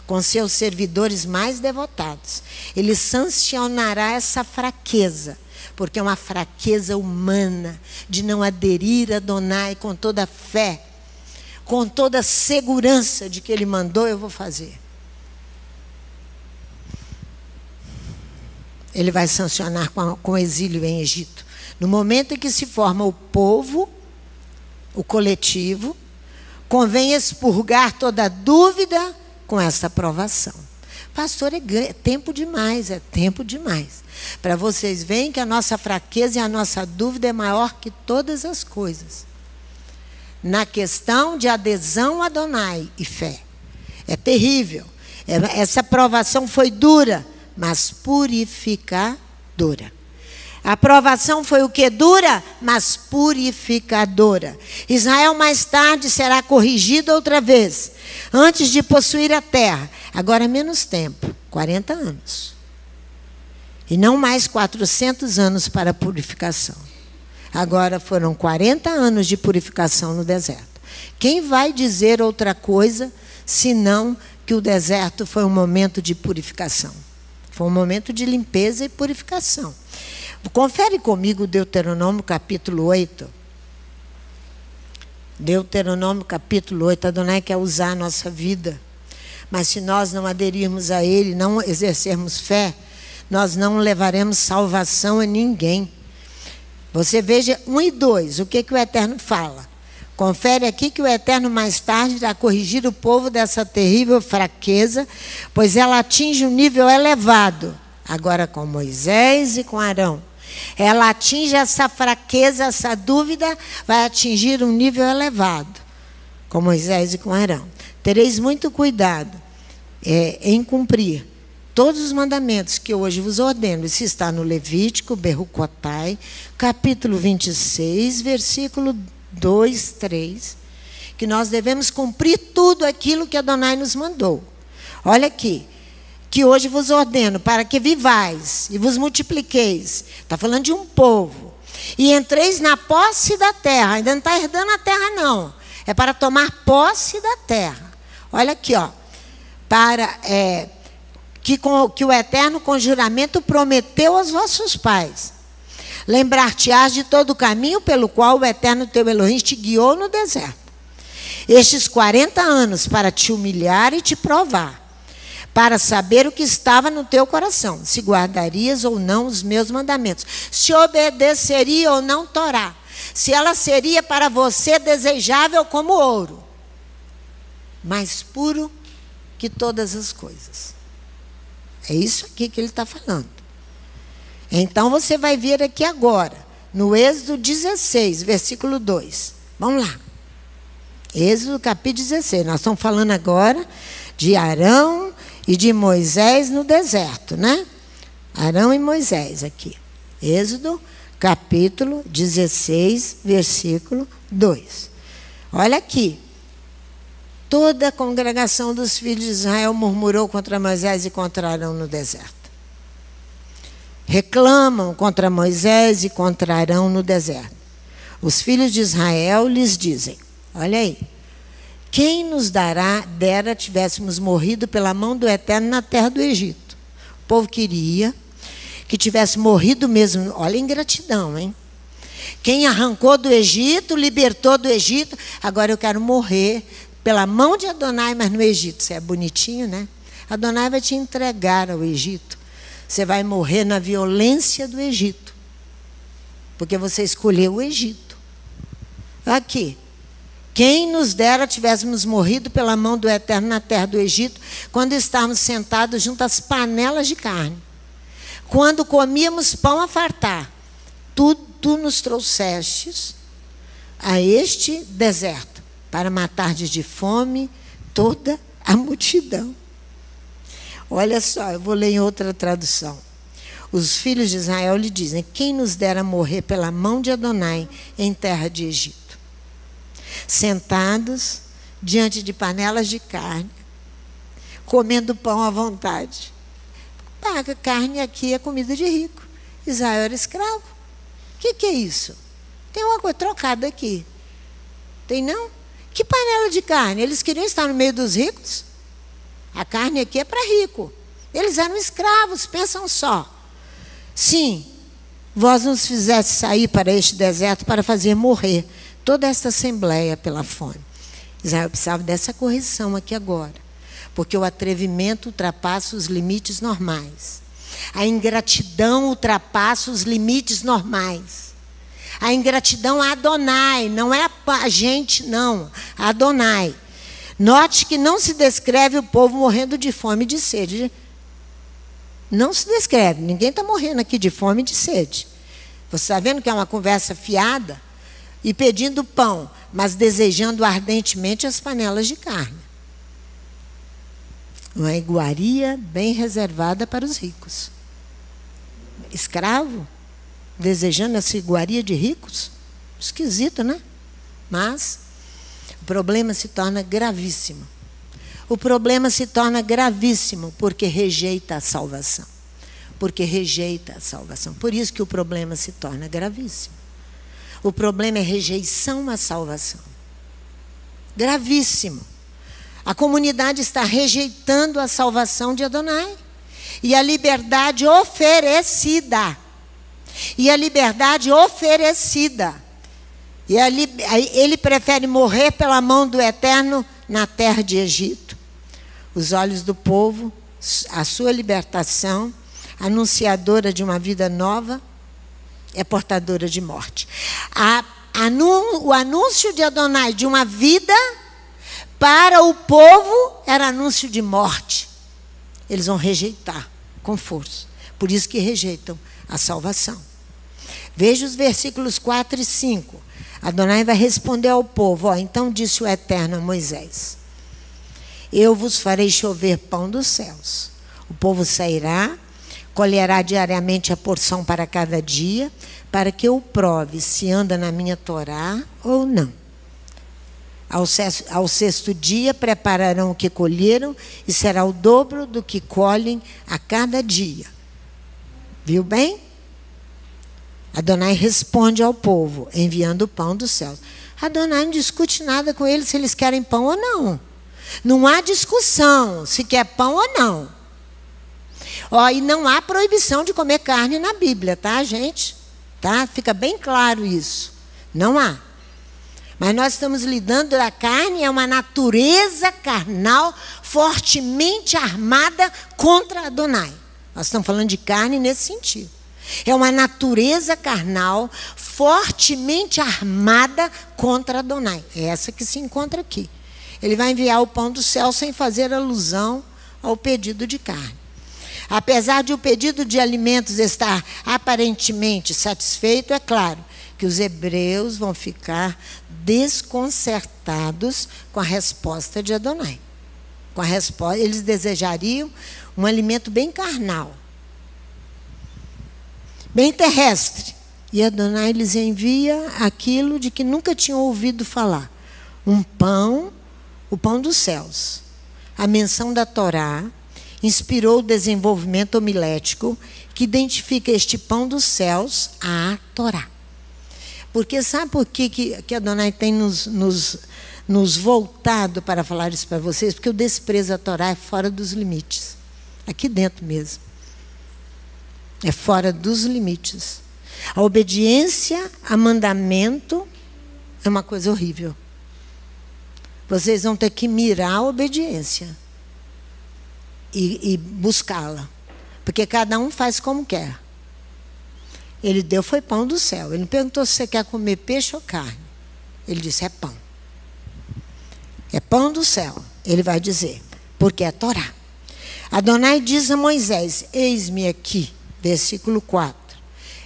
com seus servidores mais devotados. Ele sancionará essa fraqueza, porque é uma fraqueza humana, de não aderir a Adonai com toda a fé, com toda a segurança de que ele mandou, eu vou fazer. Ele vai sancionar com o exílio em Egito. No momento em que se forma o povo, o coletivo, convém expurgar toda dúvida com essa aprovação. Pastor, é tempo demais, para vocês verem que a nossa fraqueza e a nossa dúvida é maior que todas as coisas. Na questão de adesão a Adonai e fé. É terrível. Essa aprovação foi dura, mas purificadora. A aprovação foi o que? Dura, mas purificadora. Israel mais tarde será corrigido outra vez, antes de possuir a terra. Agora menos tempo, 40 anos. E não mais 400 anos para a purificação. Agora foram 40 anos de purificação no deserto. Quem vai dizer outra coisa, senão que o deserto foi um momento de purificação? Foi um momento de limpeza e purificação. Confere comigo Deuteronômio capítulo 8. Deuteronômio capítulo 8. Adonai quer usar a nossa vida. Mas se nós não aderirmos a Ele, não exercermos fé, nós não levaremos salvação a ninguém. Você veja 1 e 2, o que o Eterno fala. Confere aqui que o Eterno mais tarde irá corrigir o povo dessa terrível fraqueza, pois ela atinge um nível elevado. Agora com Moisés e com Arão. Ela atinge essa fraqueza, essa dúvida, vai atingir um nível elevado, com Moisés e com Arão. Tereis muito cuidado em cumprir todos os mandamentos que hoje vos ordeno. Isso está no Levítico, Berrucotai, capítulo 26, versículo 2, 3, que nós devemos cumprir tudo aquilo que Adonai nos mandou. Olha aqui. Que hoje vos ordeno, para que vivais e vos multipliqueis. Está falando de um povo. E entreis na posse da terra. Ainda não está herdando a terra, não. É para tomar posse da terra. Olha aqui, ó. Para que o Eterno com juramento prometeu aos vossos pais. Lembrar-te-ás de todo o caminho pelo qual o Eterno teu Elohim te guiou no deserto. Estes 40 anos para te humilhar e te provar, para saber o que estava no teu coração, se guardarias ou não os meus mandamentos, se obedeceria ou não Torá, se ela seria para você desejável como ouro, mais puro que todas as coisas. É isso aqui que ele está falando. Então você vai ver aqui agora, no Êxodo 16, versículo 2. Vamos lá. Êxodo capítulo 16. Nós estamos falando agora de Arão e de Moisés no deserto, né? Arão e Moisés aqui. Êxodo capítulo 16, versículo 2. Olha aqui. Toda a congregação dos filhos de Israel murmurou contra Moisés e contra Arão no deserto. Reclamam contra Moisés e contra Arão no deserto. Os filhos de Israel lhes dizem, olha aí, quem nos dera tivéssemos morrido pela mão do Eterno na terra do Egito. O povo queria que tivesse morrido mesmo. Olha a ingratidão, hein? Quem arrancou do Egito, libertou do Egito, agora eu quero morrer pela mão de Adonai, mas no Egito. Você é bonitinho, né? Adonai vai te entregar ao Egito. Você vai morrer na violência do Egito. Porque você escolheu o Egito. Aqui. Quem nos dera tivéssemos morrido pela mão do Eterno na terra do Egito, quando estávamos sentados junto às panelas de carne. Quando comíamos pão a fartar. Tu nos trouxestes a este deserto, para matardes de fome toda a multidão. Olha só, eu vou ler em outra tradução. Os filhos de Israel lhe dizem, quem nos dera morrer pela mão de Adonai em terra de Egito? Sentados diante de panelas de carne, comendo pão à vontade. Paga carne aqui é comida de rico. Israel era escravo. O que é isso? Tem uma coisa trocada aqui. Tem não? Que panela de carne? Eles queriam estar no meio dos ricos? A carne aqui é para rico. Eles eram escravos, pensam só. Sim, vós nos fizeste sair para este deserto para fazer morrer toda esta assembleia pela fome. Israel precisava dessa correção aqui agora. Porque o atrevimento ultrapassa os limites normais. A ingratidão ultrapassa os limites normais. A ingratidão a Adonai, não é a gente, não. A Adonai. Note que não se descreve o povo morrendo de fome e de sede. Não se descreve. Ninguém está morrendo aqui de fome e de sede. Você está vendo que é uma conversa fiada? E pedindo pão, mas desejando ardentemente as panelas de carne. Uma iguaria bem reservada para os ricos. Escravo, desejando essa iguaria de ricos? Esquisito, né? Mas o problema se torna gravíssimo. O problema se torna gravíssimo porque rejeita a salvação. Porque rejeita a salvação. Por isso que o problema se torna gravíssimo. O problema é rejeição à salvação. Gravíssimo. A comunidade está rejeitando a salvação de Adonai. E a liberdade oferecida. E a liberdade oferecida. E ele prefere morrer pela mão do Eterno na terra de Egito. Os olhos do povo, a sua libertação, anunciadora de uma vida nova, é portadora de morte. O anúncio de Adonai de uma vida para o povo era anúncio de morte. Eles vão rejeitar com força. Por isso que rejeitam a salvação. Veja os versículos 4 e 5. Adonai vai responder ao povo. Então disse o Eterno a Moisés: eu vos farei chover pão dos céus. O povo sairá, colherá diariamente a porção para cada dia, para que eu prove se anda na minha Torá ou não. Ao sexto dia prepararão o que colheram, e será o dobro do que colhem a cada dia. Viu bem? Adonai responde ao povo, enviando o pão dos céus. Adonai não discute nada com eles se eles querem pão ou não. Não há discussão se quer pão ou não. E não há proibição de comer carne na Bíblia, tá, gente? Tá? Fica bem claro isso. Não há. Mas nós estamos lidando, a carne é uma natureza carnal fortemente armada contra Adonai. Nós estamos falando de carne nesse sentido. É uma natureza carnal fortemente armada contra Adonai. É essa que se encontra aqui. Ele vai enviar o pão do céu sem fazer alusão ao pedido de carne. Apesar de o pedido de alimentos estar aparentemente satisfeito, é claro que os hebreus vão ficar desconcertados com a resposta de Adonai. Com a resposta, eles desejariam um alimento bem carnal, bem terrestre. E Adonai lhes envia aquilo de que nunca tinham ouvido falar. Um pão, o pão dos céus. A menção da Torá inspirou o desenvolvimento homilético que identifica este pão dos céus à Torá. Porque sabe por que Adonai tem nos voltado para falar isso para vocês? Porque o desprezo à Torá é fora dos limites. Aqui dentro mesmo. É fora dos limites. A obediência a mandamento é uma coisa horrível. Vocês vão ter que mirar a obediência e buscá-la. Porque cada um faz como quer. Ele deu foi pão do céu. Ele não perguntou se você quer comer peixe ou carne. Ele disse, é pão. É pão do céu. Ele vai dizer, porque é Torá. Adonai diz a Moisés, eis-me aqui, versículo 4.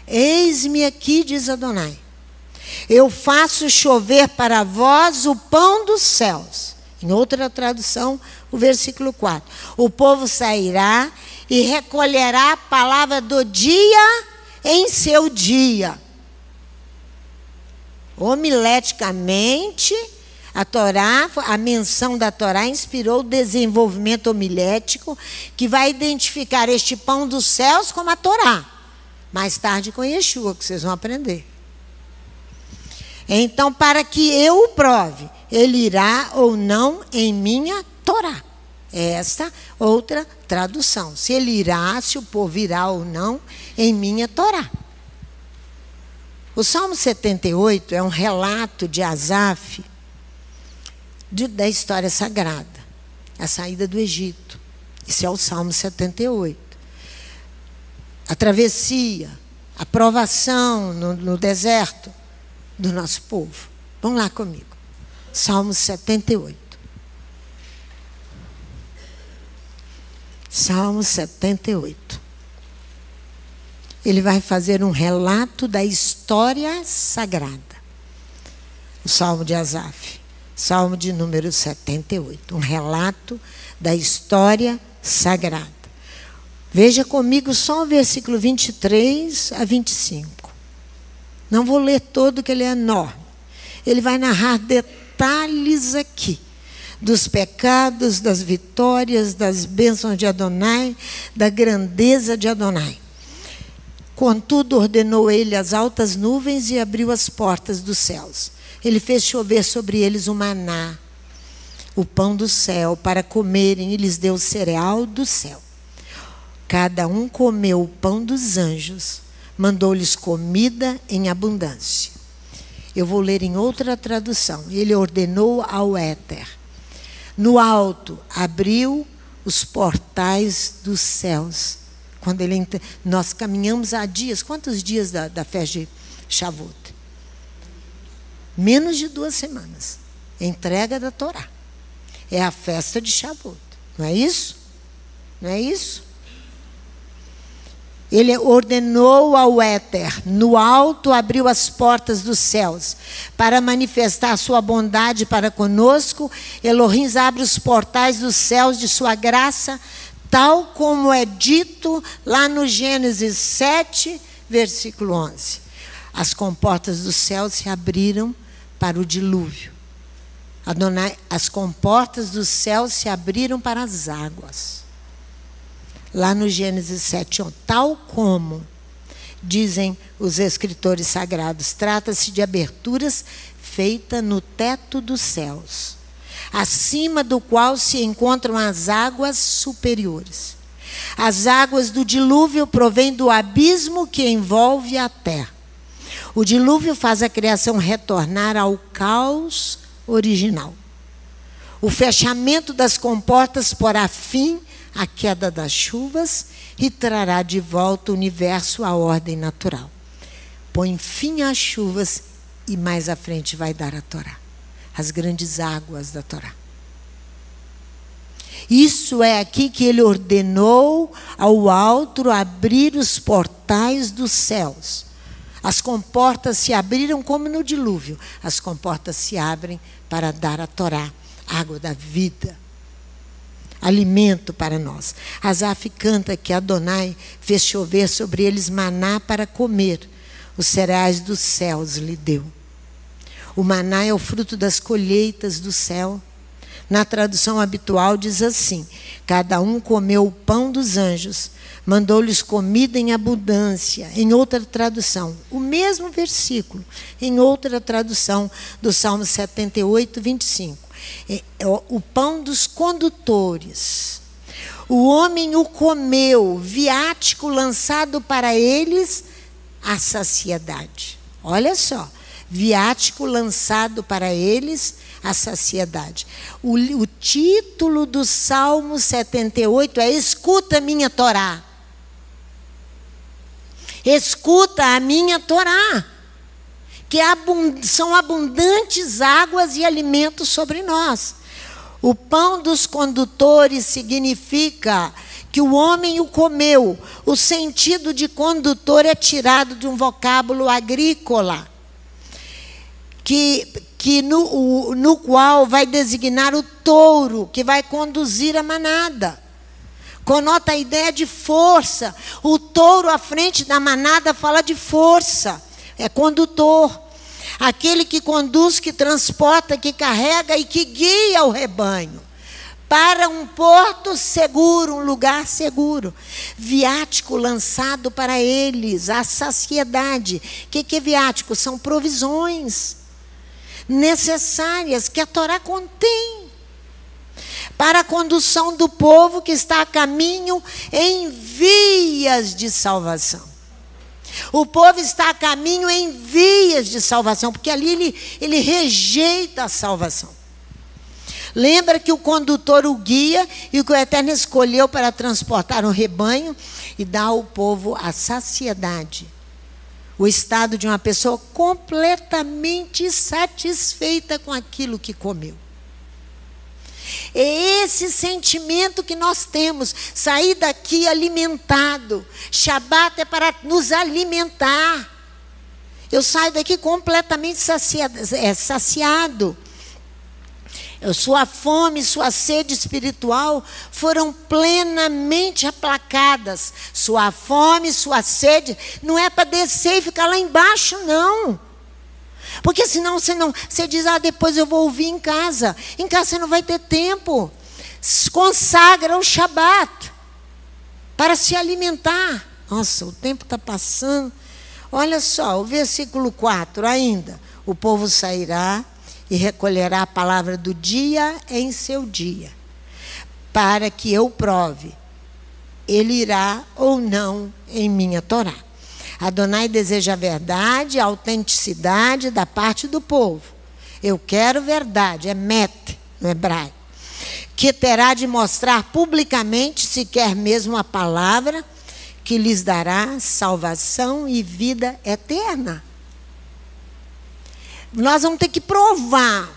Eis-me aqui, diz Adonai. Eu faço chover para vós o pão dos céus. Em outra tradução, o versículo 4. O povo sairá e recolherá a palavra do dia em seu dia. Homileticamente, a menção da Torá inspirou o desenvolvimento homilético que vai identificar este pão dos céus como a Torá. Mais tarde com Yeshua, que vocês vão aprender. Então, para que eu o prove, ele irá ou não em minha Torá. Esta outra tradução. Se ele irá, se o povo irá ou não em minha Torá. O Salmo 78 é um relato de Asaf da história sagrada. A saída do Egito. Esse é o Salmo 78. A travessia, a provação no deserto do nosso povo. Vamos lá comigo. Salmo 78. Salmo 78. Ele vai fazer um relato da história sagrada. O Salmo de Asaf. Salmo de número 78. Um relato da história sagrada. Veja comigo só o versículo 23 a 25. Não vou ler todo, que ele é enorme. Ele vai narrar detalhes aqui dos pecados, das vitórias, das bênçãos de Adonai, da grandeza de Adonai. Contudo, ordenou ele as altas nuvens e abriu as portas dos céus. Ele fez chover sobre eles o maná, o pão do céu, para comerem, e lhes deu o cereal do céu. Cada um comeu o pão dos anjos, mandou-lhes comida em abundância. Eu vou ler em outra tradução. Ele ordenou ao éter. No alto, abriu os portais dos céus. Quando nós caminhamos há dias. Quantos dias da festa de Shavuot? Menos de 2 semanas. Entrega da Torá. É a festa de Shavuot. Não é isso? Não é isso? Ele ordenou ao éter, no alto abriu as portas dos céus, para manifestar sua bondade para conosco. Elohim abre os portais dos céus de sua graça, tal como é dito lá no Gênesis 7, versículo 11. As comportas dos céus se abriram para o dilúvio. Adonai, as comportas do céu se abriram para as águas. Lá no Gênesis 7:1, tal como dizem os escritores sagrados, trata-se de aberturas feitas no teto dos céus, acima do qual se encontram as águas superiores. As águas do dilúvio provêm do abismo que envolve a terra. O dilúvio faz a criação retornar ao caos original. O fechamento das comportas porá fim à queda das chuvas e trará de volta o universo à ordem natural. Põe fim às chuvas e mais à frente vai dar a Torá, as grandes águas da Torá. Isso é aqui que ele ordenou ao alto abrir os portais dos céus. As comportas se abriram como no dilúvio. As comportas se abrem para dar a Torá, água da vida, alimento para nós. Asaf canta que Adonai fez chover sobre eles maná para comer. Os cereais dos céus lhe deu. O maná é o fruto das colheitas do céu. Na tradução habitual diz assim: cada um comeu o pão dos anjos, mandou-lhes comida em abundância. Em outra tradução, o mesmo versículo, em outra tradução do Salmo 78, 25. O pão dos condutores. O homem o comeu, viático lançado para eles a saciedade. Olha só, viático lançado para eles a saciedade. O título do Salmo 78 é Escuta a minha Torá. Escuta a minha Torá. Que são abundantes águas e alimentos sobre nós. O pão dos condutores significa que o homem o comeu. O sentido de condutor é tirado de um vocábulo agrícola, no qual vai designar o touro, que vai conduzir a manada. Conota a ideia de força. O touro à frente da manada fala de força. É condutor. Aquele que conduz, que transporta, que carrega e que guia o rebanho para um porto seguro, um lugar seguro. Viático lançado para eles, a saciedade. O que é viático? São provisões necessárias que a Torá contém para a condução do povo que está a caminho em vias de salvação. O povo está a caminho em vias de salvação, porque ali ele rejeita a salvação. Lembra que o condutor o guia e o que o Eterno escolheu para transportar um rebanho e dar ao povo a saciedade. O estado de uma pessoa completamente satisfeita com aquilo que comeu. É esse sentimento que nós temos, sair daqui alimentado. Shabat é para nos alimentar. Eu saio daqui completamente saciado. Sua fome, sua sede espiritual foram plenamente aplacadas. Sua fome, sua sede não é para descer e ficar lá embaixo, não. Porque senão você diz, depois eu vou ouvir em casa. Em casa você não vai ter tempo. Consagra o Shabat para se alimentar. Nossa, o tempo está passando. Olha só, o versículo 4 ainda. O povo sairá e recolherá a palavra do dia em seu dia, para que eu prove, ele irá ou não em minha Torá. Adonai deseja a verdade, a autenticidade da parte do povo. Eu quero verdade, é met, no hebraico. Que terá de mostrar publicamente, se quer mesmo a palavra, que lhes dará salvação e vida eterna. Nós vamos ter que provar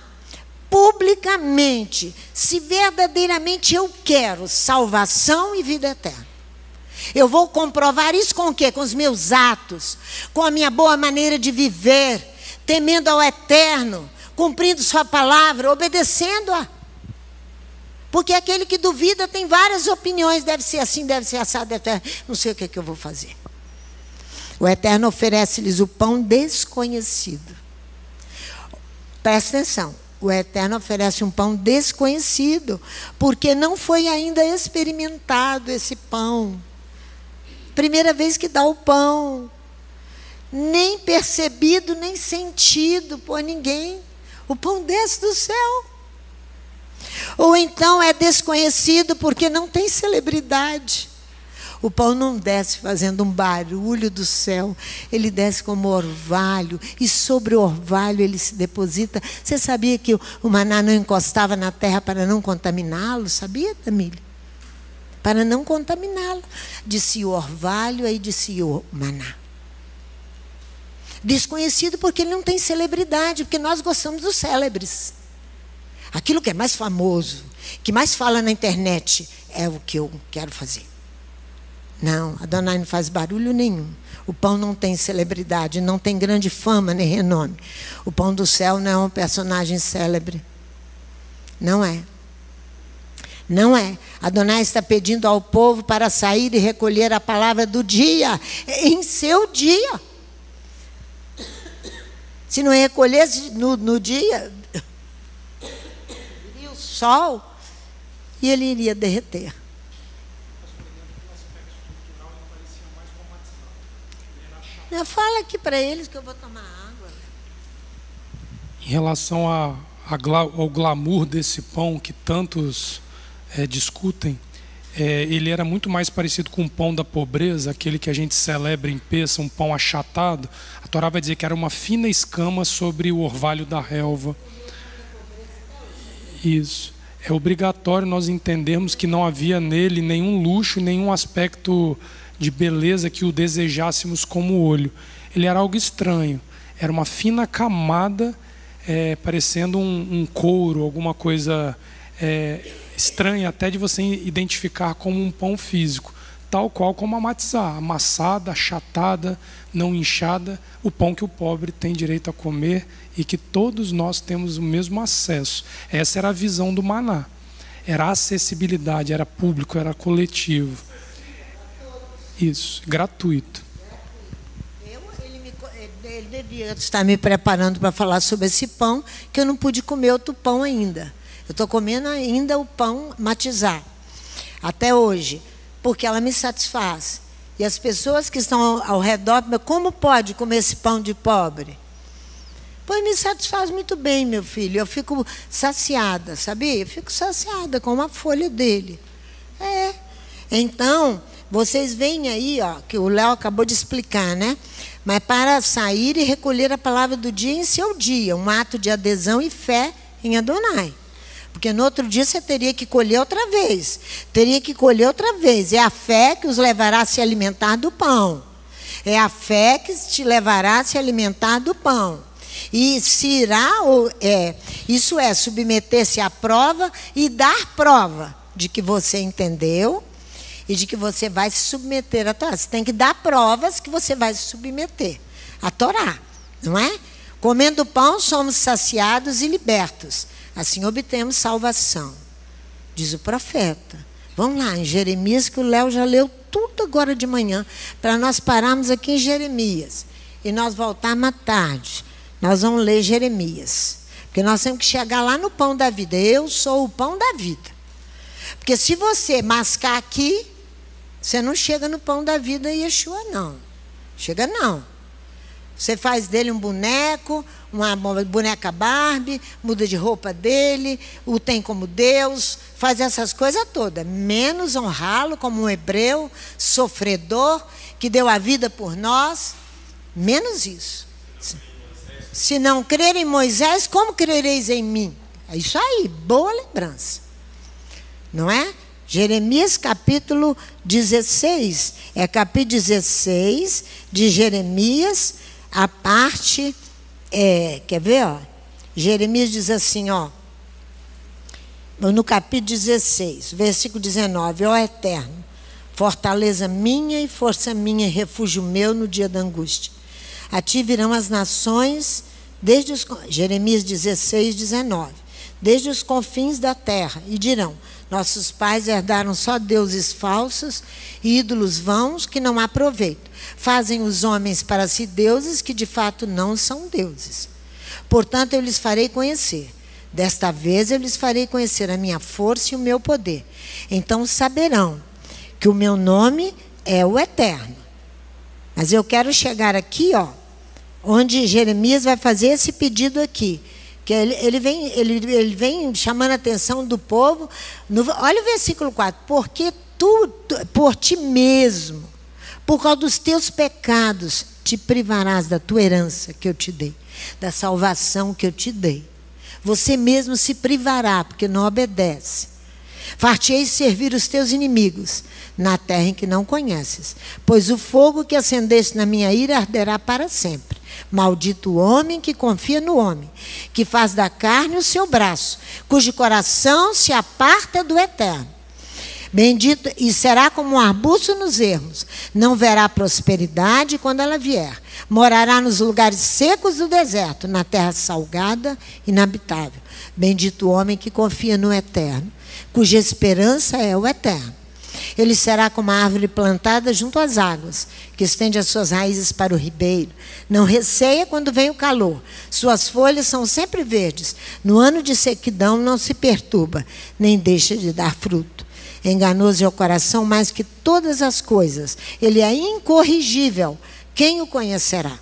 publicamente se verdadeiramente eu quero salvação e vida eterna. Eu vou comprovar isso com o quê? Com os meus atos, com a minha boa maneira de viver, temendo ao Eterno, cumprindo sua palavra, obedecendo-a. Porque aquele que duvida tem várias opiniões, deve ser assim, deve ser assado, deve ser... não sei o que é que eu vou fazer. O Eterno oferece-lhes o pão desconhecido. Presta atenção, o Eterno oferece um pão desconhecido, porque não foi ainda experimentado esse pão. Primeira vez que dá o pão, nem percebido, nem sentido por ninguém. O pão desce do céu. Ou então é desconhecido porque não tem celebridade. O pão não desce fazendo um barulho do céu, ele desce como orvalho, e sobre o orvalho ele se deposita. Você sabia que o maná não encostava na terra para não contaminá-lo? Sabia, Tamília? Para não contaminá-lo. Descia o orvalho, aí descia o maná. Desconhecido porque ele não tem celebridade, porque nós gostamos dos célebres. Aquilo que é mais famoso, que mais fala na internet, é o que eu quero fazer. Não, Adonai não faz barulho nenhum. O pão não tem celebridade, não tem grande fama nem renome. O pão do céu não é um personagem célebre. Não é. Não é. Adonai está pedindo ao povo para sair e recolher a palavra do dia, em seu dia. Se não recolhesse no dia, viria o sol e ele iria derreter. Fala aqui para eles que eu vou tomar água. Em relação ao glamour desse pão que tantos discutem, ele era muito mais parecido com o pão da pobreza, aquele que a gente celebra em Pêssah, um pão achatado. A Torá vai dizer que era uma fina escama sobre o orvalho da relva. Isso. É obrigatório nós entendermos que não havia nele nenhum luxo, nenhum aspecto de beleza que o desejássemos como o olho. Ele era algo estranho. Era uma fina camada, parecendo um couro, alguma coisa estranha até de você identificar como um pão físico. Tal qual como a matzá, amassada, achatada, não inchada, o pão que o pobre tem direito a comer e que todos nós temos o mesmo acesso. Essa era a visão do maná. Era acessibilidade, era público, era coletivo. Isso, gratuito. Ele devia estar me preparando para falar sobre esse pão, que eu não pude comer outro pão ainda. Eu estou comendo ainda o pão matizá, até hoje, porque ela me satisfaz. E as pessoas que estão ao redor, como pode comer esse pão de pobre? Pois me satisfaz muito bem, meu filho. Eu fico saciada, sabia? Eu fico saciada com uma folha dele. Então, vocês veem aí, ó, que o Léo acabou de explicar, né? Mas para sair e recolher a palavra do dia em seu dia, um ato de adesão e fé em Adonai. Porque no outro dia você teria que colher outra vez. Teria que colher outra vez. É a fé que os levará a se alimentar do pão. É a fé que te levará a se alimentar do pão. E se irá, isso é, submeter-se à prova e dar prova de que você entendeu e de que você vai se submeter à Torá. Você tem que dar provas que você vai se submeter à Torá, não é? Comendo pão, somos saciados e libertos. Assim obtemos salvação, diz o profeta. Vamos lá, em Jeremias, que o Léo já leu tudo agora de manhã, para nós pararmos aqui em Jeremias e nós voltarmos à tarde. Nós vamos ler Jeremias, porque nós temos que chegar lá no pão da vida. Eu sou o pão da vida. Porque se você mascar aqui, você não chega no pão da vida Yeshua, não. Chega não. Você faz dele um boneco, uma boneca Barbie, muda de roupa dele, o tem como Deus, faz essas coisas todas, menos honrá-lo como um hebreu, sofredor, que deu a vida por nós, menos isso. Se não crer em Moisés, como crereis em mim? É isso aí, boa lembrança. Não é? Jeremias capítulo 16, é capítulo 16 de Jeremias, a parte, quer ver? Ó? Jeremias diz assim, ó, no capítulo 16, versículo 19, ó Eterno, fortaleza minha e força minha, refúgio meu no dia da angústia. A ti virão as nações, Jeremias 16, 19, desde os confins da terra, e dirão, nossos pais herdaram só deuses falsos e ídolos vãos que não há proveito. Fazem os homens para si deuses que de fato não são deuses. Portanto, eu lhes farei conhecer. Desta vez eu lhes farei conhecer a minha força e o meu poder. Então saberão que o meu nome é o Eterno. Mas eu quero chegar aqui, ó, onde Jeremias vai fazer esse pedido aqui. Que ele vem chamando a atenção do povo. Olha o versículo 4. Porque tu, por ti mesmo, por causa dos teus pecados, te privarás da tua herança que eu te dei, da salvação que eu te dei. Você mesmo se privará, porque não obedece. Far-te-ei servir os teus inimigos na terra em que não conheces, pois o fogo que acendeste na minha ira arderá para sempre. Maldito o homem que confia no homem, que faz da carne o seu braço, cujo coração se aparta do Eterno. Bendito, e será como um arbusto nos ermos, não verá prosperidade quando ela vier. Morará nos lugares secos do deserto, na terra salgada e inabitável. Bendito o homem que confia no Eterno, cuja esperança é o Eterno. Ele será como a árvore plantada junto às águas, que estende as suas raízes para o ribeiro. Não receia quando vem o calor. Suas folhas são sempre verdes. No ano de sequidão não se perturba, nem deixa de dar fruto. Enganoso é o coração mais que todas as coisas. Ele é incorrigível. Quem o conhecerá?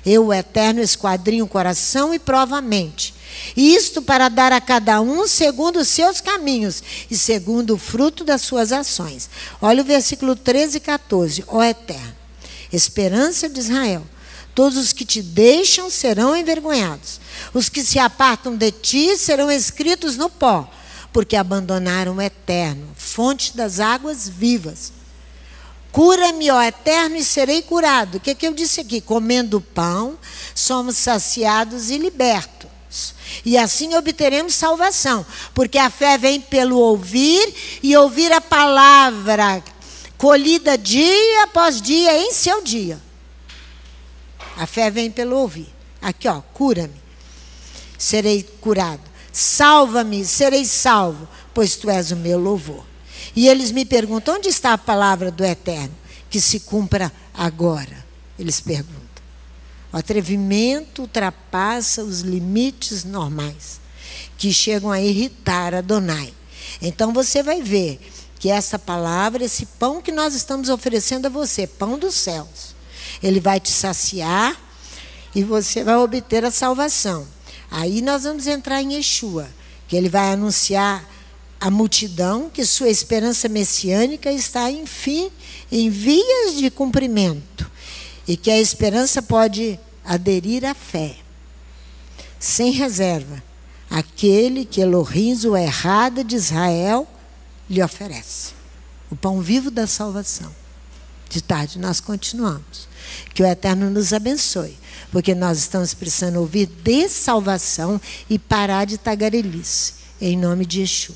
Eu, o Eterno, esquadrinho o coração e provo a mente. Isto para dar a cada um segundo os seus caminhos e segundo o fruto das suas ações. Olha o versículo 13 e 14. Ó Eterno, esperança de Israel, todos os que te deixam serão envergonhados. Os que se apartam de ti serão escritos no pó, porque abandonaram o Eterno, fonte das águas vivas. Cura-me, ó Eterno, e serei curado. O que eu disse aqui? Comendo pão, somos saciados e libertos. E assim obteremos salvação, porque a fé vem pelo ouvir, e ouvir a palavra, colhida dia após dia em seu dia. A fé vem pelo ouvir. Aqui, ó, cura-me, serei curado. Salva-me, serei salvo, pois tu és o meu louvor. E eles me perguntam, onde está a palavra do Eterno? Que se cumpra agora. Eles perguntam. O atrevimento ultrapassa os limites normais, que chegam a irritar Adonai. Então você vai ver que essa palavra, esse pão que nós estamos oferecendo a você, pão dos céus, ele vai te saciar e você vai obter a salvação. Aí nós vamos entrar em Yeshua, que ele vai anunciar a multidão que sua esperança messiânica está, enfim, em vias de cumprimento. E que a esperança pode aderir à fé, sem reserva, aquele que Elohim, o errado de Israel, lhe oferece. O pão vivo da salvação. De tarde nós continuamos. Que o Eterno nos abençoe, porque nós estamos precisando ouvir de salvação e parar de tagarelice. Em nome de Yeshua.